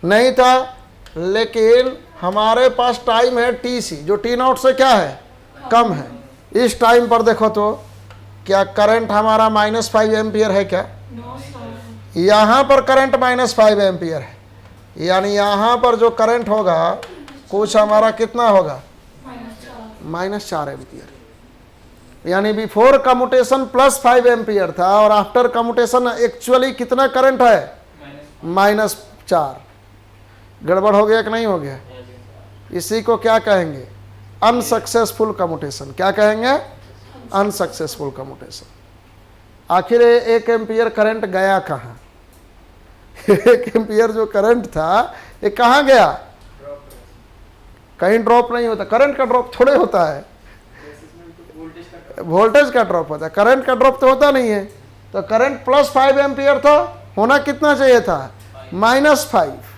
Speaker 1: नहीं था। लेकिन हमारे पास टाइम है TC जो T0 से क्या है, कम है। इस टाइम पर देखो तो क्या करंट हमारा -5 एम्पियर है क्या, यहाँ पर करंट -5 एम्पियर है। यानी यहाँ पर जो करंट होगा कुछ हमारा कितना होगा, -4 एम्पियर। यानी बिफोर कम्यूटेशन +5 एम्पियर था और आफ्टर कम्यूटेशन एक्चुअली कितना करंट है, -4। गड़बड़ हो गया कि नहीं हो गया। इसी को क्या कहेंगे, अनसक्सेसफुल कम्यूटेशन। क्या कहेंगे, अनसक्सेसफुल कम्यूटेशन। आखिर 1 एम्पियर करंट गया कहाँ 1 एम्पियर जो करंट था ये कहाँ गया, कहीं ड्रॉप नहीं होता। करंट का ड्रॉप थोड़े होता है, वोल्टेज का ड्रॉप होता है, करंट का ड्रॉप तो होता नहीं है। तो करंट +5 एम्पियर था, होना कितना चाहिए था, -5।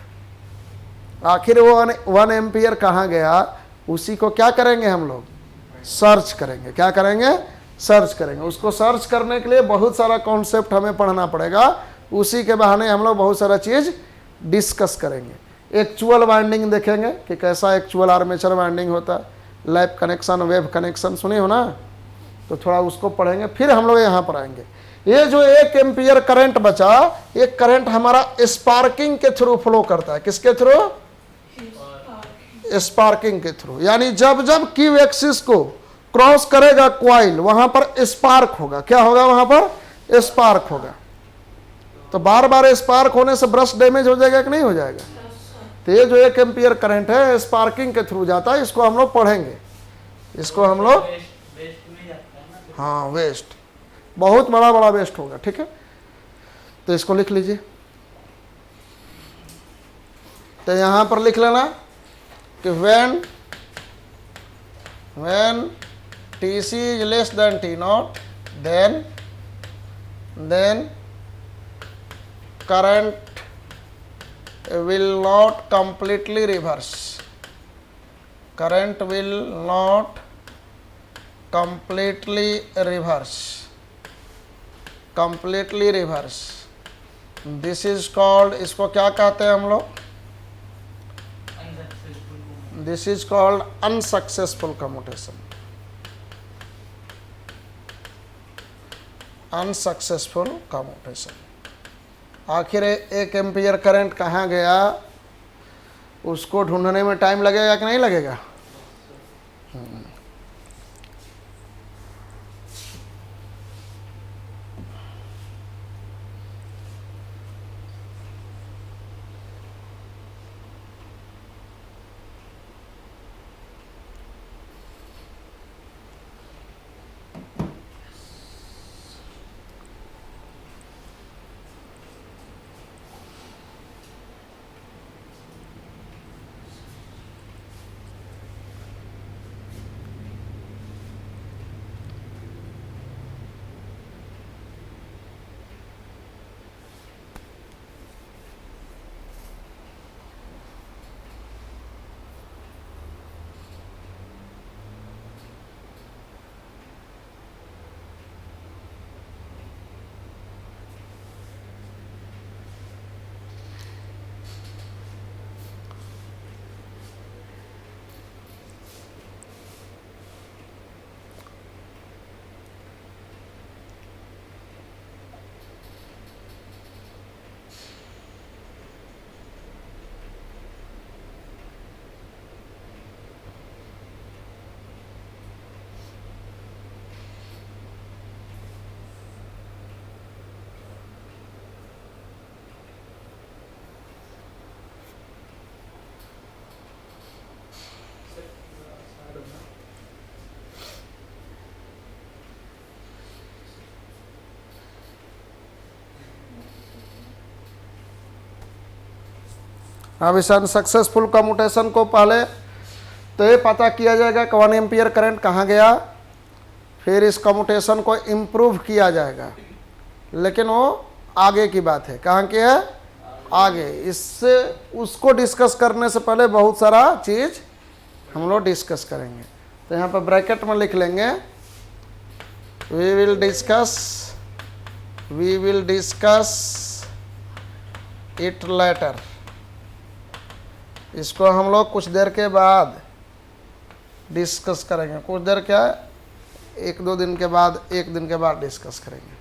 Speaker 1: आखिर वो 1 एम्पियर कहाँ गया, उसी को क्या करेंगे हम लोग, सर्च करेंगे। क्या करेंगे, सर्च करेंगे। उसको सर्च करने के लिए बहुत सारा कॉन्सेप्ट हमें पढ़ना पड़ेगा। उसी के बहाने हम लोग बहुत सारा चीज़ डिस्कस करेंगे। एक्चुअल वाइंडिंग देखेंगे कि कैसा एक्चुअल आर्मेचर वाइंडिंग होता है, लैप कनेक्शन, वेव कनेक्शन सुने हो ना, तो थोड़ा उसको पढ़ेंगे। फिर हम लोग यहाँ पर आएंगे। ये जो 1 एम्पियर करंट बचा, ये करंट हमारा स्पार्किंग के थ्रू फ्लो करता है। किसके थ्रू, स्पार्किंग के थ्रू। यानी जब जब क्यू एक्सिस को क्रॉस करेगा कॉइल, वहां पर स्पार्क होगा। क्या होगा, वहां पर स्पार्क होगा। तो बार बार स्पार्क होने से ब्रश डैमेज हो जाएगा कि नहीं हो जाएगा। तो ये जो 1 एम्पियर करंट है स्पार्किंग के थ्रू जाता है। इसको हम लोग पढ़ेंगे, इसको हम लोग, हाँ वेस्ट, बहुत बड़ा बड़ा वेस्ट होगा। ठीक है, तो इसको लिख लीजिए। तो यहां पर लिख लेना कि when TC is less than T0, then current will not completely reverse. Current will not completely reverse. This is called, इसको क्या कहते हैं हम लोग, this is called unsuccessful commutation. Unsuccessful commutation. आखिर 1 एम्पियर करंट कहाँ गया, उसको ढूंढने में टाइम लगेगा कि नहीं लगेगा। अब इस अनसक्सेसफुल कम्यूटेशन को पहले तो ये पता किया जाएगा कि 1 एम्पियर करंट कहाँ गया, फिर इस कम्यूटेशन को इम्प्रूव किया जाएगा, लेकिन वो आगे की बात है। कहाँ की है? आगे। इससे उसको डिस्कस करने से पहले बहुत सारा चीज़ हम लोग डिस्कस करेंगे। तो यहाँ पर ब्रैकेट में लिख लेंगे we will discuss it later. इसको हम लोग कुछ देर के बाद डिस्कस करेंगे। कुछ देर क्या, 1-2 दिन के बाद, 1 दिन के बाद डिस्कस करेंगे।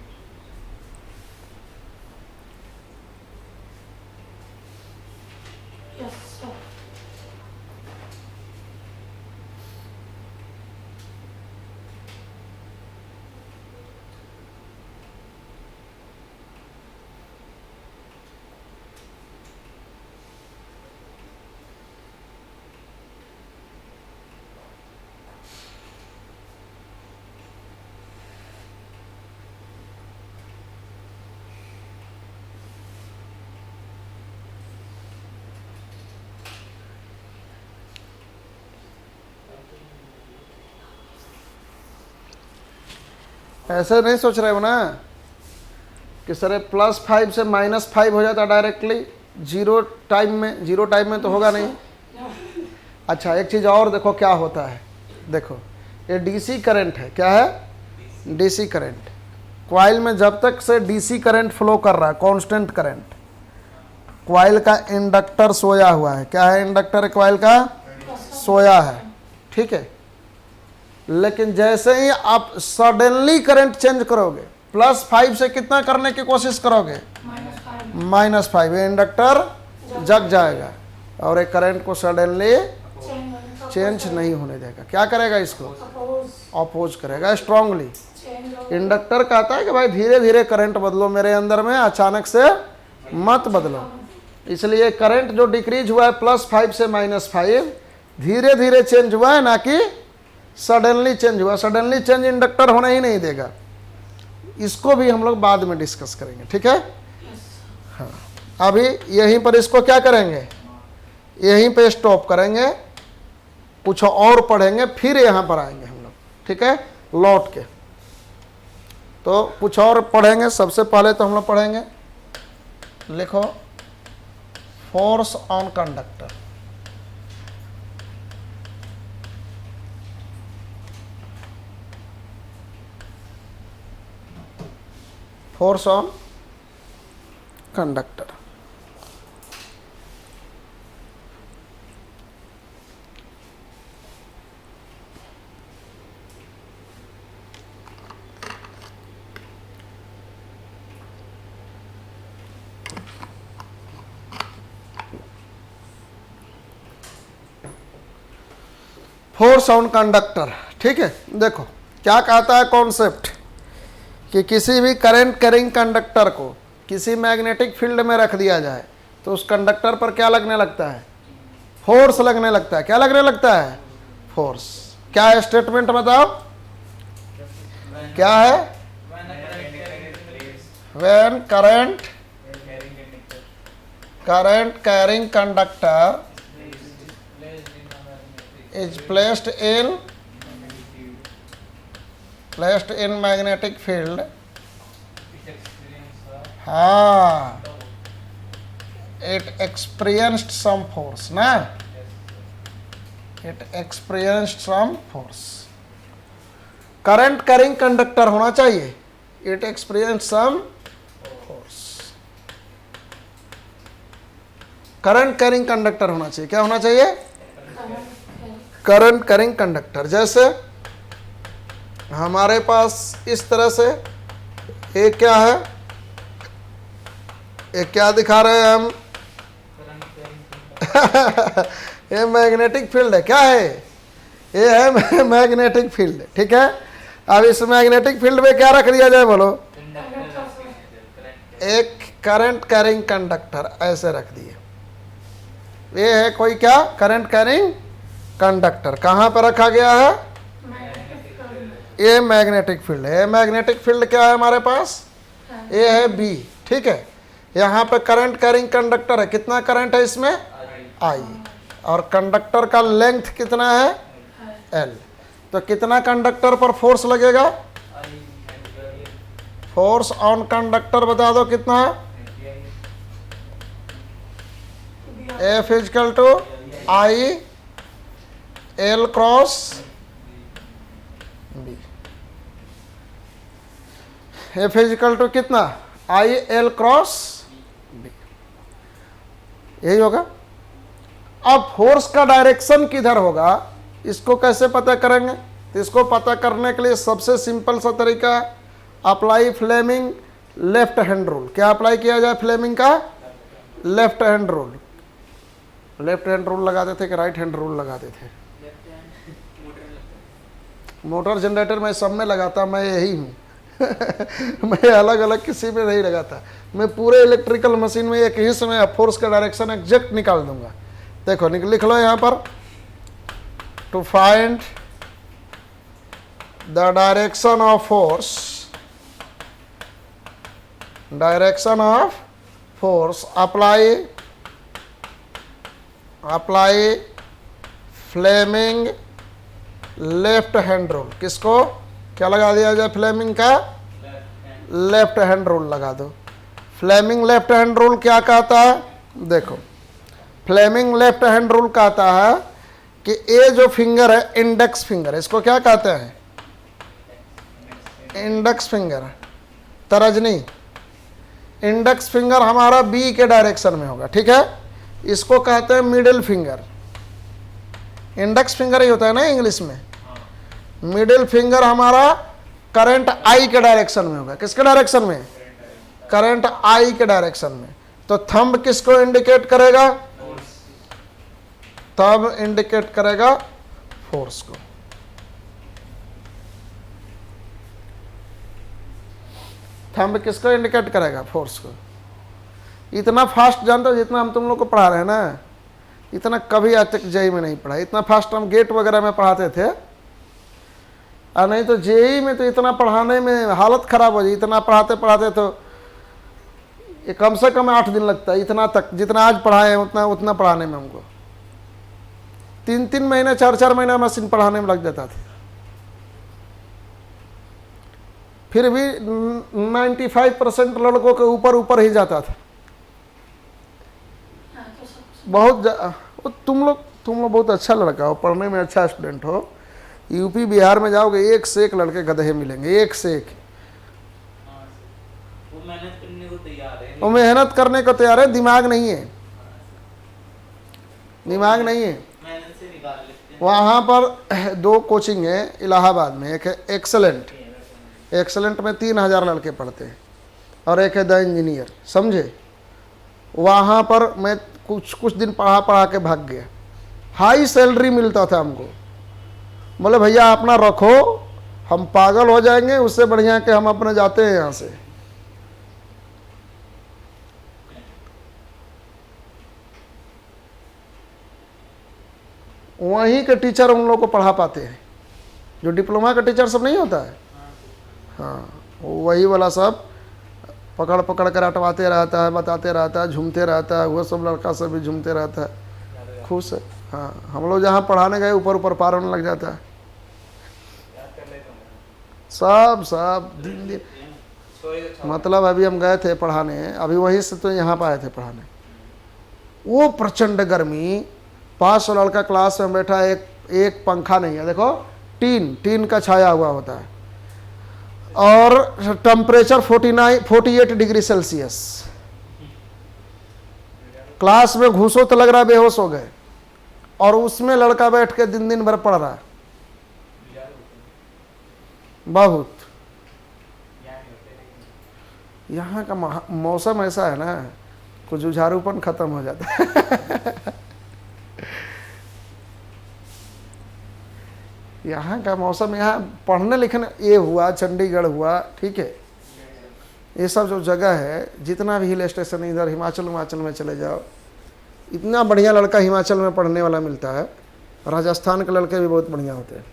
Speaker 2: Yes, sir.
Speaker 1: ऐसे नहीं सोच रहे हो ना कि सर +5 से -5 हो जाता डायरेक्टली जीरो टाइम में तो होगा नहीं। अच्छा, एक चीज़ और देखो क्या होता है। देखो ये डीसी करंट है। क्या है? DC current. कॉइल में जब तक से डीसी करंट फ्लो कर रहा है, कांस्टेंट करंट, कॉइल का इंडक्टर सोया हुआ है। क्या है? इंडक्टर कॉइल का सोया है, ठीक है। लेकिन जैसे ही आप सडनली करंट चेंज करोगे, +5 से कितना करने की कोशिश करोगे? -5, ये इंडक्टर जग जाएगा और एक करंट को सडनली चेंज नहीं होने देगा। क्या करेगा? इसको अपोज करेगा स्ट्रांगली। इंडक्टर कहता है कि भाई धीरे धीरे करंट बदलो मेरे अंदर में, अचानक से मत बदलो। इसलिए करंट जो डिक्रीज हुआ है +5 से -5, धीरे धीरे चेंज हुआ है, ना कि सडनली चेंज हुआ। सडनली चेंज इंडक्टर होने ही नहीं देगा। इसको भी हम लोग बाद में डिस्कस करेंगे, ठीक है। हाँ, अभी यहीं पर इसको क्या करेंगे, यहीं पे स्टॉप करेंगे, कुछ और पढ़ेंगे, फिर यहाँ पर आएंगे हम लोग, ठीक है, लौट के। तो कुछ और पढ़ेंगे। सबसे पहले तो हम लोग पढ़ेंगे, लिखो force on conductor. Force on conductor. Force on conductor, ठीक है। देखो क्या कहता है कॉन्सेप्ट, कि किसी भी करंट कैरिंग कंडक्टर को किसी मैग्नेटिक फील्ड में रख दिया जाए तो उस कंडक्टर पर क्या लगने लगता है? फोर्स लगने लगता है। क्या लगने लगता है? फोर्स। क्या है स्टेटमेंट बताओ, क्या है? When current carrying conductor is placed in magnetic field, हाँ, it experienced some force ना, it experienced some force। Current carrying conductor होना चाहिए, it experienced some force। Current carrying conductor होना चाहिए। क्या होना चाहिए? Current carrying conductor. जैसे हमारे पास इस तरह से एक क्या है, एक क्या दिखा रहे हैं हम ये मैग्नेटिक फील्ड है। क्या है? ये है मैग्नेटिक फील्ड, ठीक है। अब इस मैग्नेटिक फील्ड में क्या रख दिया जाए बोलो? एक करंट कैरिंग कंडक्टर ऐसे रख दिए। ये है कोई क्या? Current carrying conductor. कहाँ पर रखा गया है? ये मैग्नेटिक फील्ड है। मैग्नेटिक फील्ड क्या है हमारे पास? ये है बी, ठीक है। यहाँ पे करंट कैरिंग कंडक्टर है। कितना करंट है इसमें? आई, और कंडक्टर का लेंथ कितना है एल। तो कितना कंडक्टर पर फोर्स लगेगा, फोर्स ऑन कंडक्टर बता दो कितना है, F equal to I L cross B. F equal to कितना, आई एल क्रॉस बी, यही होगा। अब फोर्स का डायरेक्शन किधर होगा, इसको कैसे पता करेंगे, तो इसको पता करने के लिए सबसे सिंपल सा तरीका है, apply Fleming left hand rule. क्या अप्लाई किया जाए फ्लेमिंग का, left hand rule. Left hand rule लगाते थे कि राइट हैंड रूल लगाते थे, मोटर जनरेटर में सब में लगाता, मैं यही हूँ मैं अलग अलग किसी में नहीं लगाता, मैं पूरे इलेक्ट्रिकल मशीन में एक ही समय फोर्स का डायरेक्शन एग्जैक्ट निकाल दूंगा। देखो लिख लो यहाँ पर, to find the direction of force, direction of force apply Fleming left hand rule. किसको क्या लगा दिया जाए, फ्लेमिंग का लेफ्ट हैंड रूल लगा दो। फ्लेमिंग लेफ्ट हैंड रूल क्या कहता है, देखो फ्लेमिंग लेफ्ट हैंड रूल कहता है कि ये जो फिंगर है इंडेक्स फिंगर, इसको क्या कहते हैं, इंडेक्स फिंगर, तर्जनी। इंडेक्स फिंगर हमारा बी के डायरेक्शन में होगा, ठीक है, इसको कहते हैं मिडिल फिंगर। इंडेक्स फिंगर ही होता है ना इंग्लिश में। मिडिल फिंगर हमारा करंट आई के डायरेक्शन में होगा, किसके डायरेक्शन में, करंट आई के डायरेक्शन में। तो थंब किसको इंडिकेट करेगा, तब इंडिकेट करेगा फोर्स को। थंब किसको इंडिकेट करेगा, फोर्स को। इतना फास्ट जानते हो जितना हम तुम लोग को पढ़ा रहे हैं ना, इतना कभी आज तक जेई में नहीं पढ़ा। इतना फास्ट हम गेट वगैरह में पढ़ाते थे, और नहीं तो जेई में तो इतना पढ़ाने में हालत खराब हो जाए। इतना पढ़ाते पढ़ाते तो ये कम से कम 8 दिन लगता है, इतना तक जितना आज पढ़ाए हैं उतना पढ़ाने में हमको 3-3 महीने 4-4 महीना मशीन पढ़ाने में लग जाता था। फिर भी 95% लड़कों के ऊपर ही जाता था। बहुत तुम लोग बहुत अच्छा लड़का हो, पढ़ने में अच्छा स्टूडेंट हो। यूपी बिहार में जाओगे एक से एक लड़के गधे मिलेंगे, एक से एक।
Speaker 4: वो मेहनत करने को तैयार है,
Speaker 1: वो मेहनत करने को तैयार है, दिमाग नहीं है, दिमाग नहीं है।
Speaker 4: मेहनत से निकाल लेते हैं।
Speaker 1: वहाँ पर 2 कोचिंग है इलाहाबाद में, एक है एक्सेलेंट, एक्सेलेंट में 3000 लड़के पढ़ते हैं, और एक है द इंजीनियर, समझे। वहाँ पर मैं कुछ दिन पढ़ा के भाग गया। हाई सैलरी मिलता था हमको, बोले भैया अपना रखो, हम पागल हो जाएंगे, उससे बढ़िया कि हम अपने जाते हैं यहाँ से। वहीं के टीचर उन लोगों को पढ़ा पाते हैं, जो डिप्लोमा का टीचर सब नहीं होता है, हाँ वही वाला सब पकड़ कर अटवाते रहता है, बताते रहता है, झूमते रहता है, वो सब लड़का सब भी झूमते रहता है, खुश है। हाँ हम लोग जहाँ पढ़ाने गए ऊपर पार होने लग जाता है। सब दिन मतलब अभी हम गए थे पढ़ाने, अभी वहीं से तो यहाँ पर आए थे पढ़ाने। वो प्रचंड गर्मी, 500 लड़का क्लास में बैठा, एक पंखा नहीं है, देखो टीन का छाया हुआ होता है, और टेम्परेचर 48 डिग्री सेल्सियस। क्लास में घुसो तो लग रहा है बेहोश हो गए, और उसमें लड़का बैठ के दिन भर पढ़ रहा है। बहुत यहाँ का मौसम ऐसा है ना, कुछ जुझारूपन खत्म हो जाता है यहाँ का मौसम, यहाँ पढ़ने लिखने, ये हुआ चंडीगढ़ हुआ, ठीक है, ये सब जो जगह है, जितना भी हिल स्टेशन इधर हिमाचल में चले जाओ, इतना बढ़िया लड़का हिमाचल में पढ़ने वाला मिलता है। राजस्थान के लड़के भी बहुत बढ़िया होते हैं।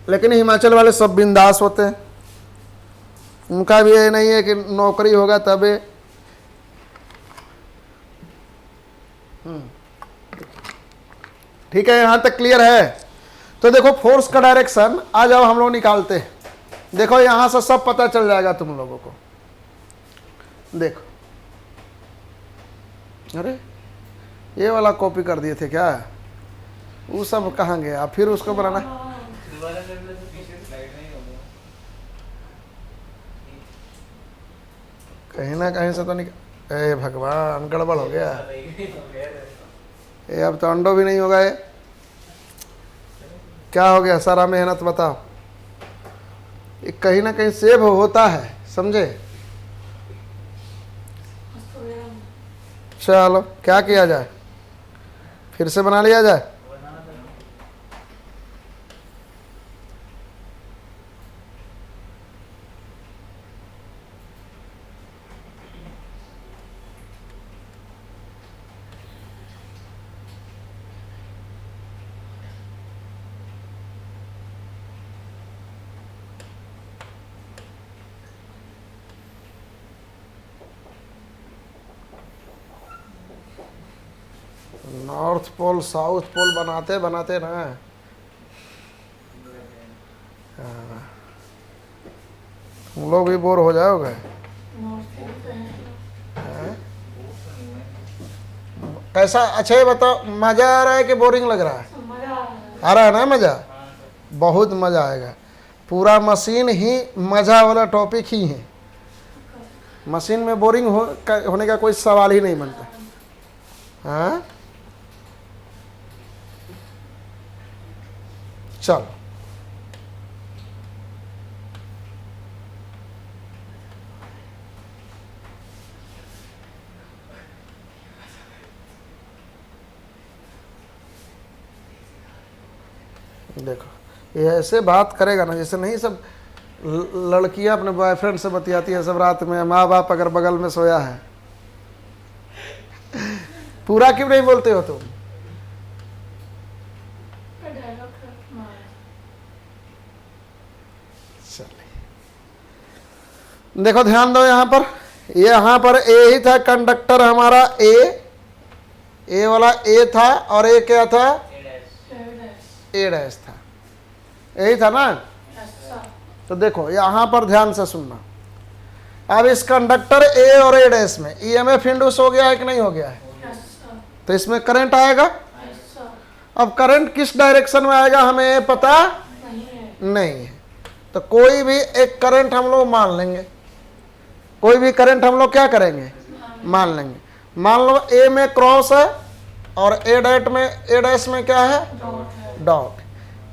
Speaker 1: लेकिन हिमाचल वाले सब बिंदास होते हैं, उनका भी ये नहीं है कि नौकरी होगा तबे ठीक है, यहां तक क्लियर है। तो देखो फोर्स का डायरेक्शन आ जाओ हम लोग निकालते हैं। देखो यहां से सब पता चल जाएगा तुम लोगों को। देखो, अरे ये वाला कॉपी कर दिए थे क्या? वो सब कहाँ गया? फिर उसको बनाना,
Speaker 4: दोबारा करना तो पीछे स्लाइड नहीं होगा।
Speaker 1: कहीं ना कहीं से तो निकल। ए भगवान, गड़बड़ हो गया। ये अब तो अंडो भी नहीं होगा। ये क्या हो गया? सारा मेहनत बताओ। ये कहीं ना कहीं सेव होता है, समझे? चलो क्या किया जाए, फिर से बना लिया जाए। नॉर्थ पोल साउथ पोल बनाते बनाते ना, हाँ, तुम लोग भी बोर हो जाओगे। हाँ? कैसा? अच्छा ये बताओ, मजा आ रहा है कि बोरिंग लग रहा है? आ रहा है ना मजा? बहुत मजा आएगा। पूरा मशीन ही मजा वाला टॉपिक ही है। मशीन में बोरिंग होने का कोई सवाल ही नहीं बनता। हाँ, चलो देखो, ये ऐसे बात करेगा ना जैसे नहीं सब लड़कियां अपने बॉयफ्रेंड से बतियाती है सब रात में, माँ बाप अगर बगल में सोया है। पूरा क्यों नहीं बोलते हो तुम? चलिए देखो, ध्यान दो यहाँ पर ए ही था कंडक्टर हमारा। ए वाला ए था और ए क्या था? ए डैश था। यही था ना? तो देखो यहां पर ध्यान से सुनना। अब इस कंडक्टर ए और ए डैश में ईएमएफ इंड्यूस हो गया है कि नहीं हो गया है? तो इसमें करंट आएगा। अब करंट किस डायरेक्शन में आएगा हमें ये पता नहीं है। तो कोई भी एक करंट हम लोग मान लेंगे, कोई भी करंट हम लोग क्या करेंगे? मान लेंगे। मान लो ए में क्रॉस है और ए डैश में क्या है? डॉट।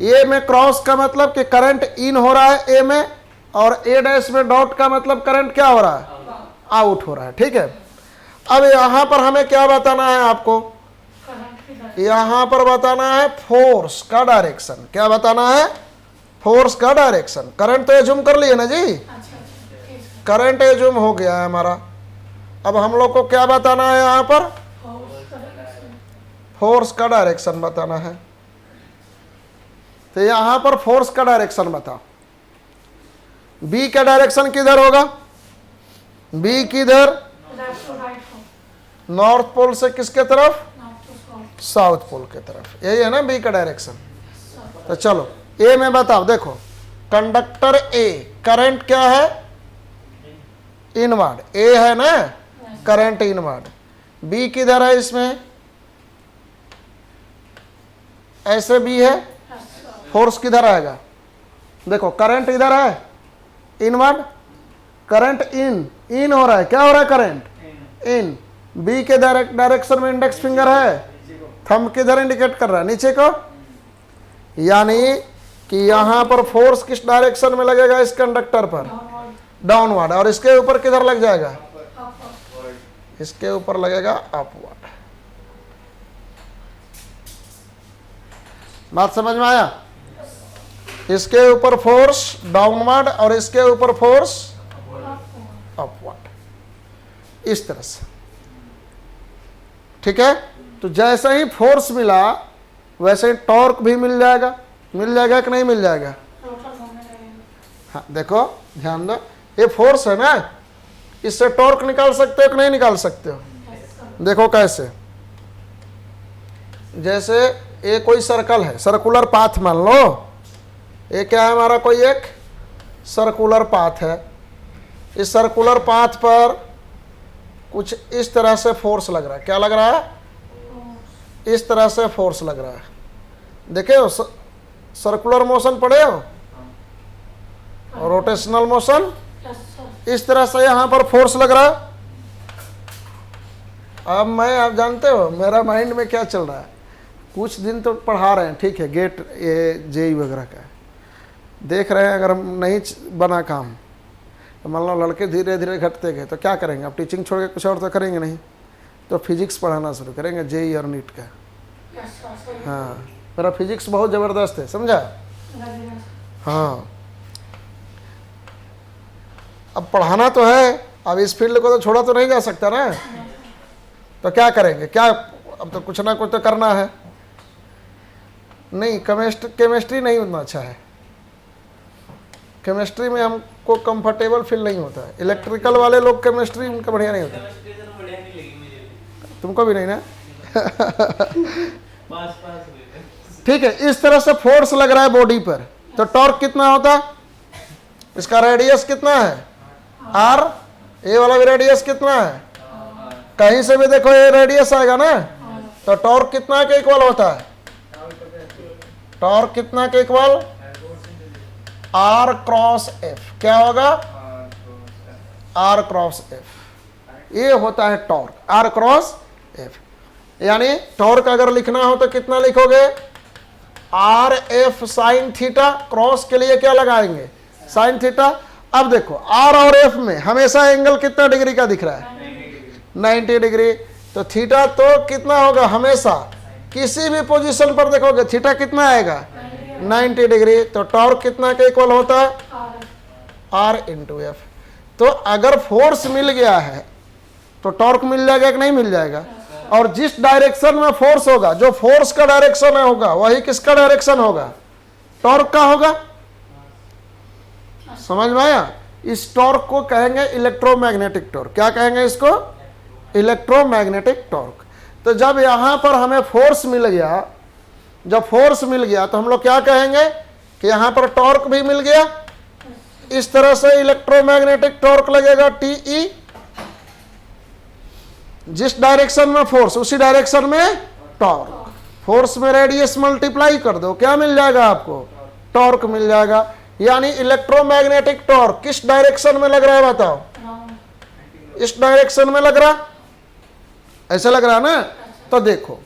Speaker 1: ए में क्रॉस का मतलब कि करंट इन हो रहा है ए में, और ए डैश में डॉट का मतलब करंट क्या हो रहा है? आउट हो रहा है। ठीक है, अब यहां पर हमें क्या बताना है आपको? यहां पर बताना है फोर्स का डायरेक्शन। क्या बताना है? फोर्स का डायरेक्शन। करंट तो एज्यूम कर लिए ना जी, करंट एज्यूम हो गया है हमारा। अब हम लोग को क्या बताना है? यहां पर फोर्स का डायरेक्शन बताना है। तो यहां पर फोर्स का डायरेक्शन बताओ। बी का डायरेक्शन किधर होगा? बी किधर? नॉर्थ पोल से किसके तरफ? साउथ पोल के तरफ। यही है ना बी का डायरेक्शन। तो चलो ए में बताओ। देखो कंडक्टर ए, करंट क्या है? इनवर्ड। ए है ना करंट इनवर्ड। बी किधर है इसमें? ऐसे बी है। फोर्स किधर आएगा? देखो करंट इधर है इनवर्ड, करंट इन हो रहा है। क्या हो रहा है? Current in. बी के डायरेक्शन में इंडेक्स फिंगर है, थंब किधर इंडिकेट कर रहा है? नीचे को। यानी कि यहां पर फोर्स किस डायरेक्शन में लगेगा? इस कंडक्टर पर डाउनवर्ड। और इसके ऊपर किधर लग जाएगा? इसके ऊपर लगेगा अपवर्ड। बात समझ में आया? इसके ऊपर फोर्स डाउनवर्ड और इसके ऊपर फोर्स अपवर्ड। इस तरह से। ठीक है, तो जैसे ही फोर्स मिला वैसे ही टॉर्क भी मिल जाएगा। मिल जाएगा कि नहीं मिल जाएगा? हाँ देखो ध्यान दो, ये फोर्स है ना, इससे टॉर्क निकाल सकते हो कि नहीं निकाल सकते हो? देखो कैसे। जैसे ये कोई सर्कल है, सर्कुलर पाथ मान लो, ये क्या है हमारा, कोई एक सर्कुलर पाथ है। इस सर्कुलर पाथ पर कुछ इस तरह से फोर्स लग रहा है। क्या लग रहा है? इस तरह से फोर्स लग रहा है। देखे हो सर्कुलर मोशन पढ़े हो, और रोटेशनल मोशन,
Speaker 2: यस सर।
Speaker 1: इस तरह से यहाँ पर फोर्स लग रहा है। अब आप जानते हो मेरा माइंड में क्या चल रहा है, कुछ दिन तो पढ़ा रहे हैं, ठीक है, गेट ये जेई वगैरह का देख रहे हैं, अगर नहीं बना काम तो मान लो लड़के धीरे धीरे घटते गए तो क्या करेंगे, अब टीचिंग छोड़ के कुछ और तो करेंगे नहीं, तो फिजिक्स पढ़ाना शुरू करेंगे, जेई और नीट का।
Speaker 2: यस सर, सही।
Speaker 1: हाँ, मेरा फिजिक्स बहुत ज़बरदस्त है, समझा?
Speaker 2: धन्यवाद।
Speaker 1: हाँ, अब पढ़ाना तो है, अब इस फील्ड को तो छोड़ा तो नहीं जा सकता ना, तो क्या करेंगे, क्या अब तो कुछ ना कुछ तो करना है। नहीं, केमिस्ट्री नहीं उतना अच्छा है, केमिस्ट्री में हमको कंफर्टेबल फील नहीं होता है। इलेक्ट्रिकल वाले लोग केमिस्ट्री उनका बढ़िया नहीं होता।
Speaker 4: केमिस्ट्री तो बढ़िया नहीं लगी मुझे भी।
Speaker 1: तुमको भी नहीं ना?
Speaker 4: पास हुए थे।
Speaker 1: ठीक है, इस तरह से फोर्स लग रहा है बॉडी पर, तो टॉर्क कितना होता है? इसका रेडियस कितना है? आर। ये वाला भी रेडियस कितना है? कहीं से भी देखो ये रेडियस आएगा ना, तो टॉर्क कितना के इक्वल होता है? टॉर्क कितना के इक्वल? Are cross F. क्या होगा? R cross F. ये होता है टॉर्क, आर क्रॉस एफ। यानी टॉर्क अगर लिखना हो तो कितना लिखोगे? R F sine theta, cross के लिए क्या लगाएंगे? Sine theta. अब देखो आर और एफ में हमेशा एंगल कितना डिग्री का दिख रहा है? 90 डिग्री। तो थीटा तो कितना होगा? हमेशा किसी भी पोजीशन पर देखोगे थीटा कितना आएगा? 90 डिग्री। तो टॉर्क कितना के इक्वल होता है? R into F. तो अगर फोर्स मिल गया है तो टॉर्क मिल जाएगा कि नहीं मिल जाएगा? और जिस डायरेक्शन में फोर्स होगा, जो फोर्स का डायरेक्शन होगा वही किसका डायरेक्शन होगा? टॉर्क का होगा। समझ में आया? इस टॉर्क को कहेंगे इलेक्ट्रोमैग्नेटिक टॉर्क। क्या कहेंगे इसको? Electromagnetic torque. तो जब यहां पर हमें फोर्स मिल गया, जब फोर्स मिल गया तो हम लोग क्या कहेंगे कि यहां पर टॉर्क भी मिल गया। इस तरह से इलेक्ट्रोमैग्नेटिक टॉर्क लगेगा टीई। जिस डायरेक्शन में फोर्स उसी डायरेक्शन में टॉर्क। फोर्स में रेडियस मल्टीप्लाई कर दो, क्या मिल जाएगा आपको? टॉर्क मिल जाएगा। यानी इलेक्ट्रोमैग्नेटिक टॉर्क किस डायरेक्शन में लग रहा है बताओ? इस डायरेक्शन में लग रहा, ऐसे लग रहा है ना। तो देखो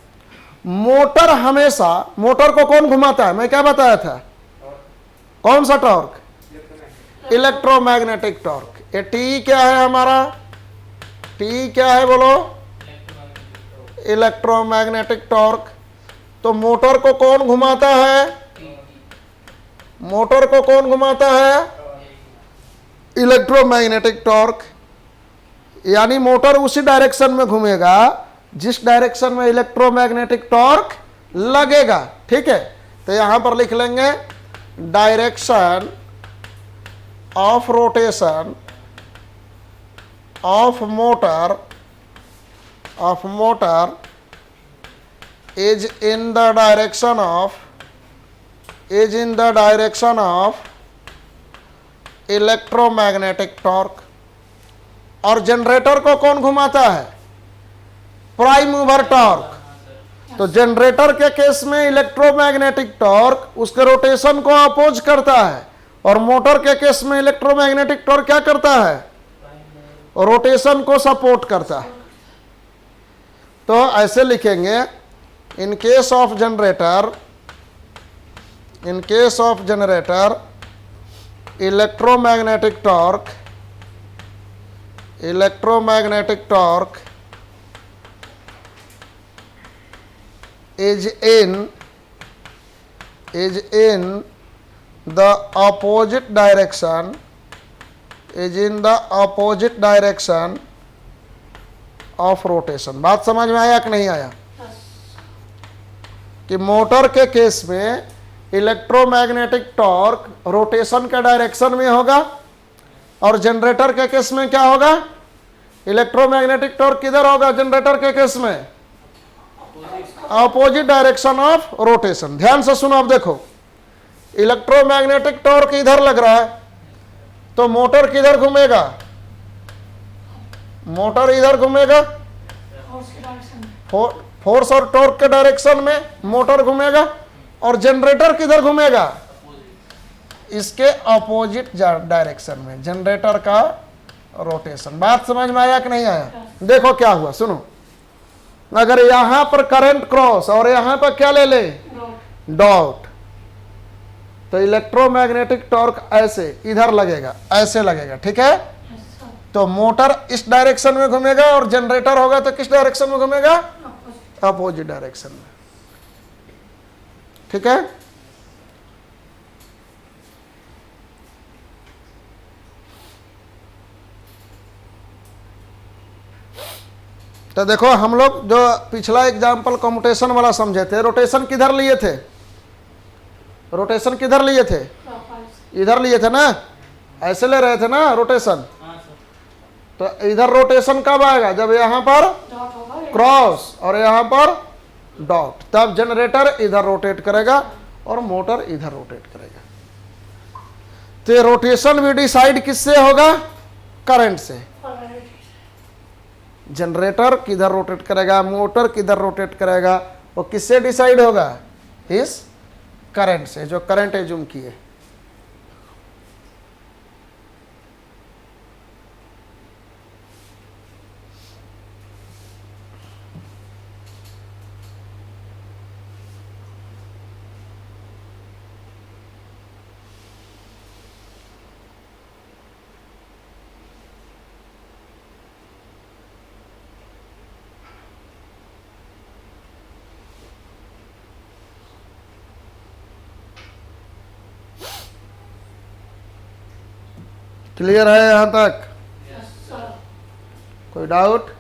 Speaker 1: मोटर हमेशा, मोटर को कौन घुमाता है? मैं क्या बताया था? कौन सा टॉर्क? Electromagnetic torque. ये टी क्या है हमारा? टी क्या है बोलो? Electromagnetic torque. तो मोटर को कौन घुमाता है? मोटर को कौन घुमाता है? Electromagnetic torque. यानी मोटर उसी डायरेक्शन में घूमेगा जिस डायरेक्शन में इलेक्ट्रोमैग्नेटिक टॉर्क लगेगा। ठीक है, तो यहां पर लिख लेंगे direction of rotation of motor is in the direction of electromagnetic torque. और जनरेटर को कौन घुमाता है? Prime mover torque. तो जनरेटर के केस में इलेक्ट्रोमैग्नेटिक टॉर्क उसके रोटेशन को अपोज करता है, और मोटर के केस में इलेक्ट्रोमैग्नेटिक टॉर्क क्या करता है? रोटेशन को सपोर्ट करता है। तो ऐसे लिखेंगे in case of generator electromagnetic torque is in the opposite direction of rotation। बात समझ में आया कि नहीं आया? कि मोटर के केस में इलेक्ट्रोमैग्नेटिक टॉर्क रोटेशन के डायरेक्शन में होगा, और जनरेटर के केस में क्या होगा? इलेक्ट्रोमैग्नेटिक टॉर्क किधर होगा जनरेटर के केस में? Opposite direction of rotation. ध्यान से सुनो, अब देखो इलेक्ट्रोमैग्नेटिक टॉर्क इधर लग रहा है तो मोटर किधर घूमेगा, मोटर इधर घूमेगा,
Speaker 2: फोर्स की डायरेक्शन में।
Speaker 1: फोर्स और टॉर्क के डायरेक्शन में मोटर घूमेगा, और जनरेटर किधर घूमेगा, इसके अपोजिट डायरेक्शन में, जनरेटर का रोटेशन। बात समझ में आया कि नहीं आया? देखो क्या हुआ, सुनो, अगर यहां पर करंट क्रॉस और यहां पर क्या ले ले, डॉट, तो इलेक्ट्रोमैग्नेटिक टॉर्क ऐसे इधर लगेगा, ऐसे लगेगा, ठीक है। तो मोटर इस डायरेक्शन में घूमेगा और जनरेटर होगा तो किस डायरेक्शन में घूमेगा, अपोजिट डायरेक्शन में, ठीक है। तो देखो हम लोग जो पिछला एग्जाम्पल कम्यूटेशन वाला समझे थे, रोटेशन किधर लिए थे, रोटेशन किधर लिए थे, इधर लिए थे ना, ऐसे ले रहे थे ना रोटेशन। तो इधर रोटेशन कब आएगा, जब यहां पर क्रॉस और यहां पर डॉट, तब जनरेटर इधर रोटेट करेगा और मोटर इधर रोटेट करेगा। तो रोटेशन भी डिसाइड किससे होगा, करंट से। जनरेटर किधर रोटेट करेगा, मोटर किधर रोटेट करेगा, वो किससे डिसाइड होगा, इस करंट से, जो करंट एज्यूम किए। क्लियर है यहां तक, कोई डाउट?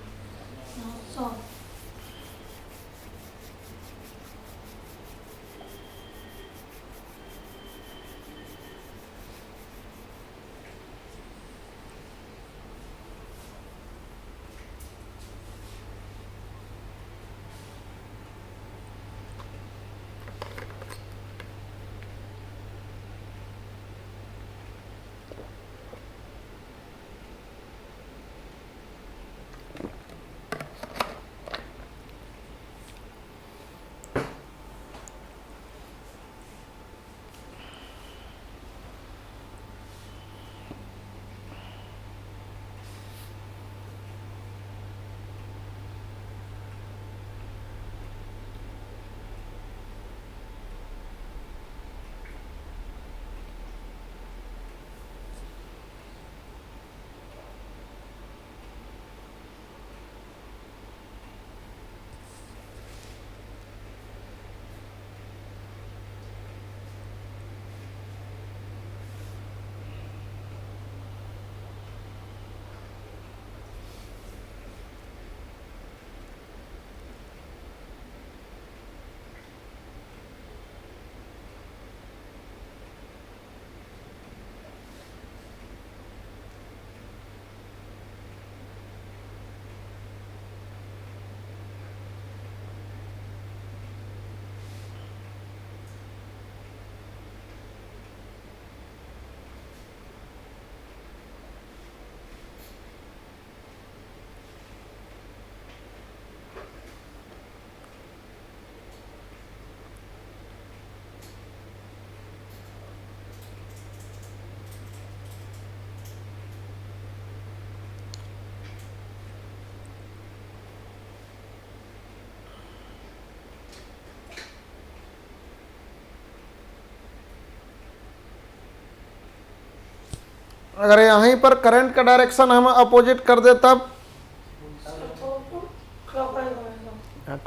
Speaker 1: अगर यहीं पर करंट का डायरेक्शन हम अपोजिट कर दे तब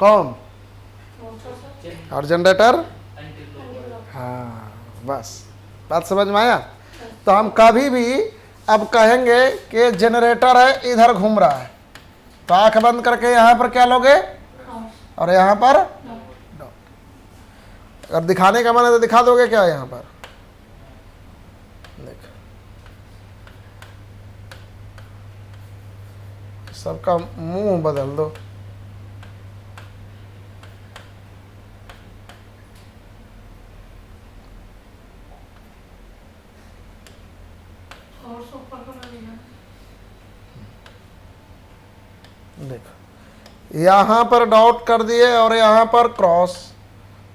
Speaker 1: कौन, और जनरेटर, हाँ बस बात समझ में आया। तो हम कभी भी अब कहेंगे कि जनरेटर है इधर घूम रहा है, तो आंख बंद करके यहाँ पर क्या लोगे, और यहाँ पर डॉट। अगर दिखाने का मन है तो दिखा दोगे क्या यहाँ पर, देख सबका मुंह बदल दो।
Speaker 2: उसको ऊपर को मैं लेना
Speaker 1: देखो यहाँ पर डॉट कर दिए और यहाँ पर क्रॉस।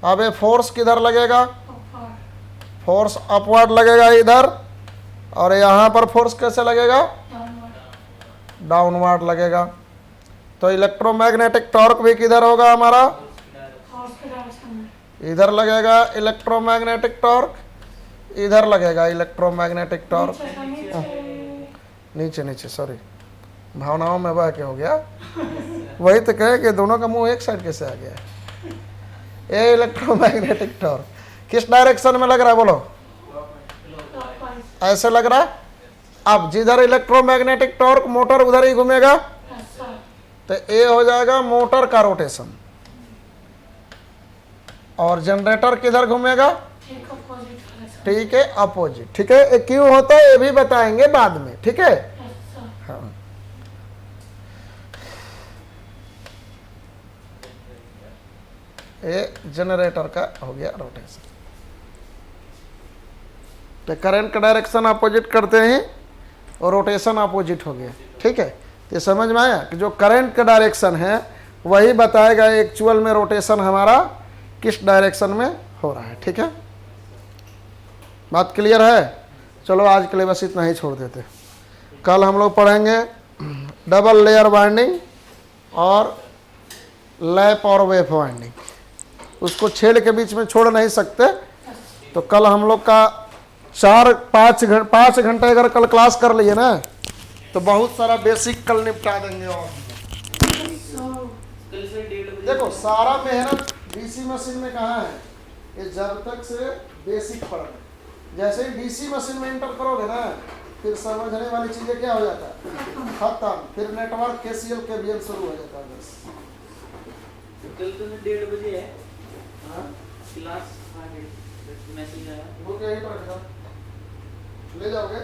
Speaker 1: अब ये फोर्स किधर लगेगा?
Speaker 2: ऊपर
Speaker 1: फोर्स अपवर्ड लगेगा इधर, और यहाँ पर फोर्स कैसे लगेगा?
Speaker 2: डाउनवर्ड
Speaker 1: डाउनवर्ड लगेगा। तो इलेक्ट्रोमैग्नेटिक टॉर्क भी किधर होगा हमारा?
Speaker 2: फोर्स के डायरेक्शन में
Speaker 1: इधर लगेगा इलेक्ट्रोमैग्नेटिक टॉर्क, इधर लगेगा इलेक्ट्रोमैग्नेटिक टॉर्क।
Speaker 2: नीचे से नीचे
Speaker 1: नीचे नीचे सॉरी, भावनाओं में बह के हो गया। वही तो कहे कि दोनों का मुंह एक साइड कैसे आ गया। ये इलेक्ट्रोमैग्नेटिक टॉर्क किस डायरेक्शन में लग रहा है बोलो?
Speaker 2: क्लॉकवाइज
Speaker 1: ऐसे लग रहा है। अब जिधर इलेक्ट्रोमैग्नेटिक टॉर्क मोटर उधर ही घूमेगा,
Speaker 2: ऐसा
Speaker 1: तो ये हो जाएगा मोटर का रोटेशन। और जनरेटर किधर घूमेगा?
Speaker 2: ठीक अपोजिट डायरेक्शन
Speaker 1: ठीक है, अपोजिट। ठीक है, ये क्यों होता है ये भी बताएंगे बाद में। ठीक है,
Speaker 2: ऐसा
Speaker 1: हाँ। ये जनरेटर का हो गया रोटेशन। तो करंट का डायरेक्शन अपोजिट करते हैं और रोटेशन अपोजिट हो गया। ठीक है, तो समझ में आया कि जो करंट का डायरेक्शन है वही बताएगा एक्चुअल में रोटेशन हमारा किस डायरेक्शन में हो रहा है। ठीक है, बात क्लियर है? चलो आज के लिए बस इतना ही छोड़ देते। कल हम लोग पढ़ेंगे डबल लेयर वाइंडिंग और लैप और वेव वाइंडिंग। उसको छेड़ के बीच में छोड़ नहीं सकते। तो कल हम लोग का 5 घंटे अगर कल क्लास कर लिए ना तो बहुत सारा बेसिक कल निपटा देंगे। और
Speaker 2: सो
Speaker 4: कल से 1:30 बजे
Speaker 1: देखो सारा मेहनत डीसी मशीन में कहाँ है? ये जब तक से बेसिक पढ़ रहे, जैसे ही डीसी मशीन में इंटर करोगे ना फिर समझने वाली चीजें क्या हो जाता है? खत्म। फिर नेटवर्क केसीएल केवीएल शुरू हो जाता है बस।
Speaker 4: कल तो 1:30 बजे है
Speaker 1: हाँ?
Speaker 4: क्लास। मैसेज आया
Speaker 1: वो क्या यहीं पर रखा? ले जाओगे?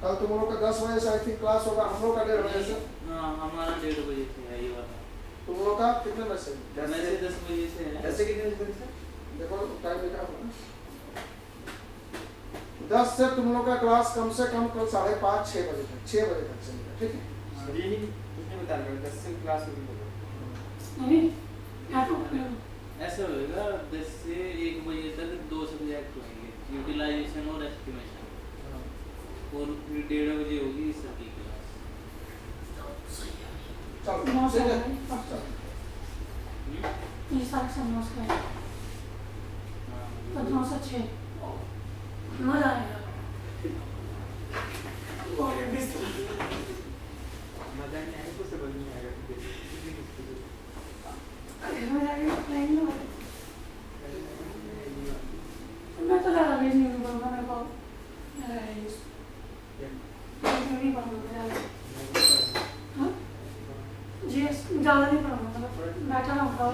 Speaker 1: कल तुम लोग का 10 बजे से आई थिंक क्लास होगा, हम लोग का 1:30 बजे से।
Speaker 4: हाँ हमारा 1:30 बजे से है ये वाला।
Speaker 1: तुम लोग का कितने बजे से?
Speaker 4: मैसेज 10 बजे से है।
Speaker 3: 10 से कितने बजे तक?
Speaker 1: देखो टाइम लिखा हुआ है। 10 से तुम लोग का क्लास कम से कम कल 5:30 6 बजे तक, 6 बजे तक चलेगा। ठीक है,
Speaker 3: ये नहीं कुछ नहीं बता रहे 10 से क्लास होगी।
Speaker 2: नहीं या तो
Speaker 4: ऐसा होएगा 10 से 1 बजे तक 2 सब्जेक्ट होंगे, यूटिलाइजेशन और एस्टिमेशन। और फिर 1:30 बजे होगी सबकी क्लास।
Speaker 1: चलो
Speaker 2: नौ से
Speaker 1: ठीक है।
Speaker 2: है। ये साल से 9 से है। तो 9 से 6 मजा आएगा। और ये बिस्तर
Speaker 3: मजा नहीं आएगा, कुछ समझ नहीं आएगा।
Speaker 2: घर में जाके प्लान ना हो। मैं तो ज़्यादा भेज नहीं दूँगा मेरे को। मेरा है ये नहीं पढ़ूँगा हाँ जी ज़्यादा नहीं पढ़ूँगा, मतलब बैठा ना होगा।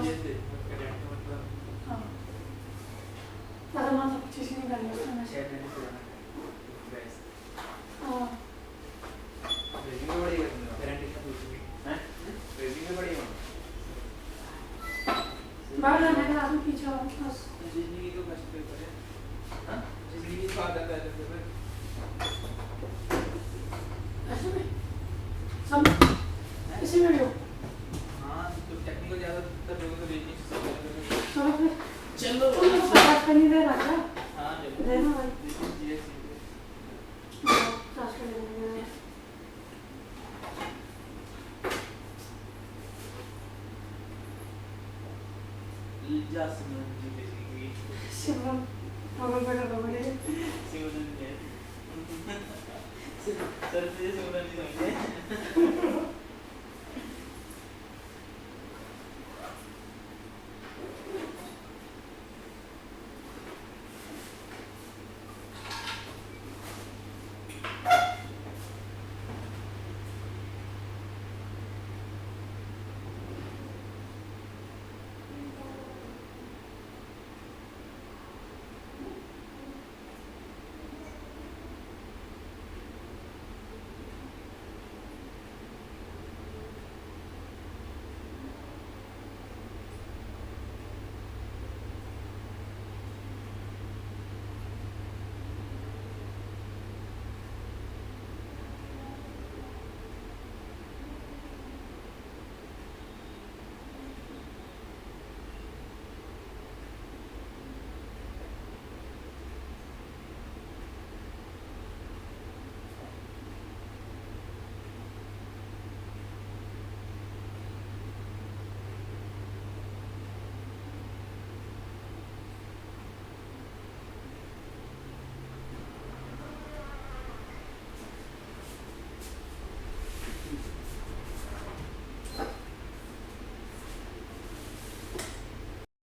Speaker 2: हाँ ज़्यादा मतलब चीज़ नहीं करनी उसमें मैं हाँ बाहर जाने के बाद में पीछे आओ बस।
Speaker 4: जिंदगी का फर्स्ट पेपर है। हाँ जिंदगी का आधा पहले पेपर।
Speaker 2: ऐसे में सब इसी में भी हो।
Speaker 4: हाँ तो टेक्निकल ज़्यादा कर लोगों को भेजनी चाहिए।
Speaker 2: चलो फिर
Speaker 4: चलो
Speaker 2: तुम लोग को बात करनी दे रहा था।
Speaker 4: हाँ चलो
Speaker 2: देना भाई
Speaker 4: GSC
Speaker 2: चार्ज कर देंगे।
Speaker 4: जा सिमरन जी बेसिकली
Speaker 2: सिमरन गूगल पे कर दो मुझे।
Speaker 4: सिमरन जी सर मुझे सिमरन जी समझे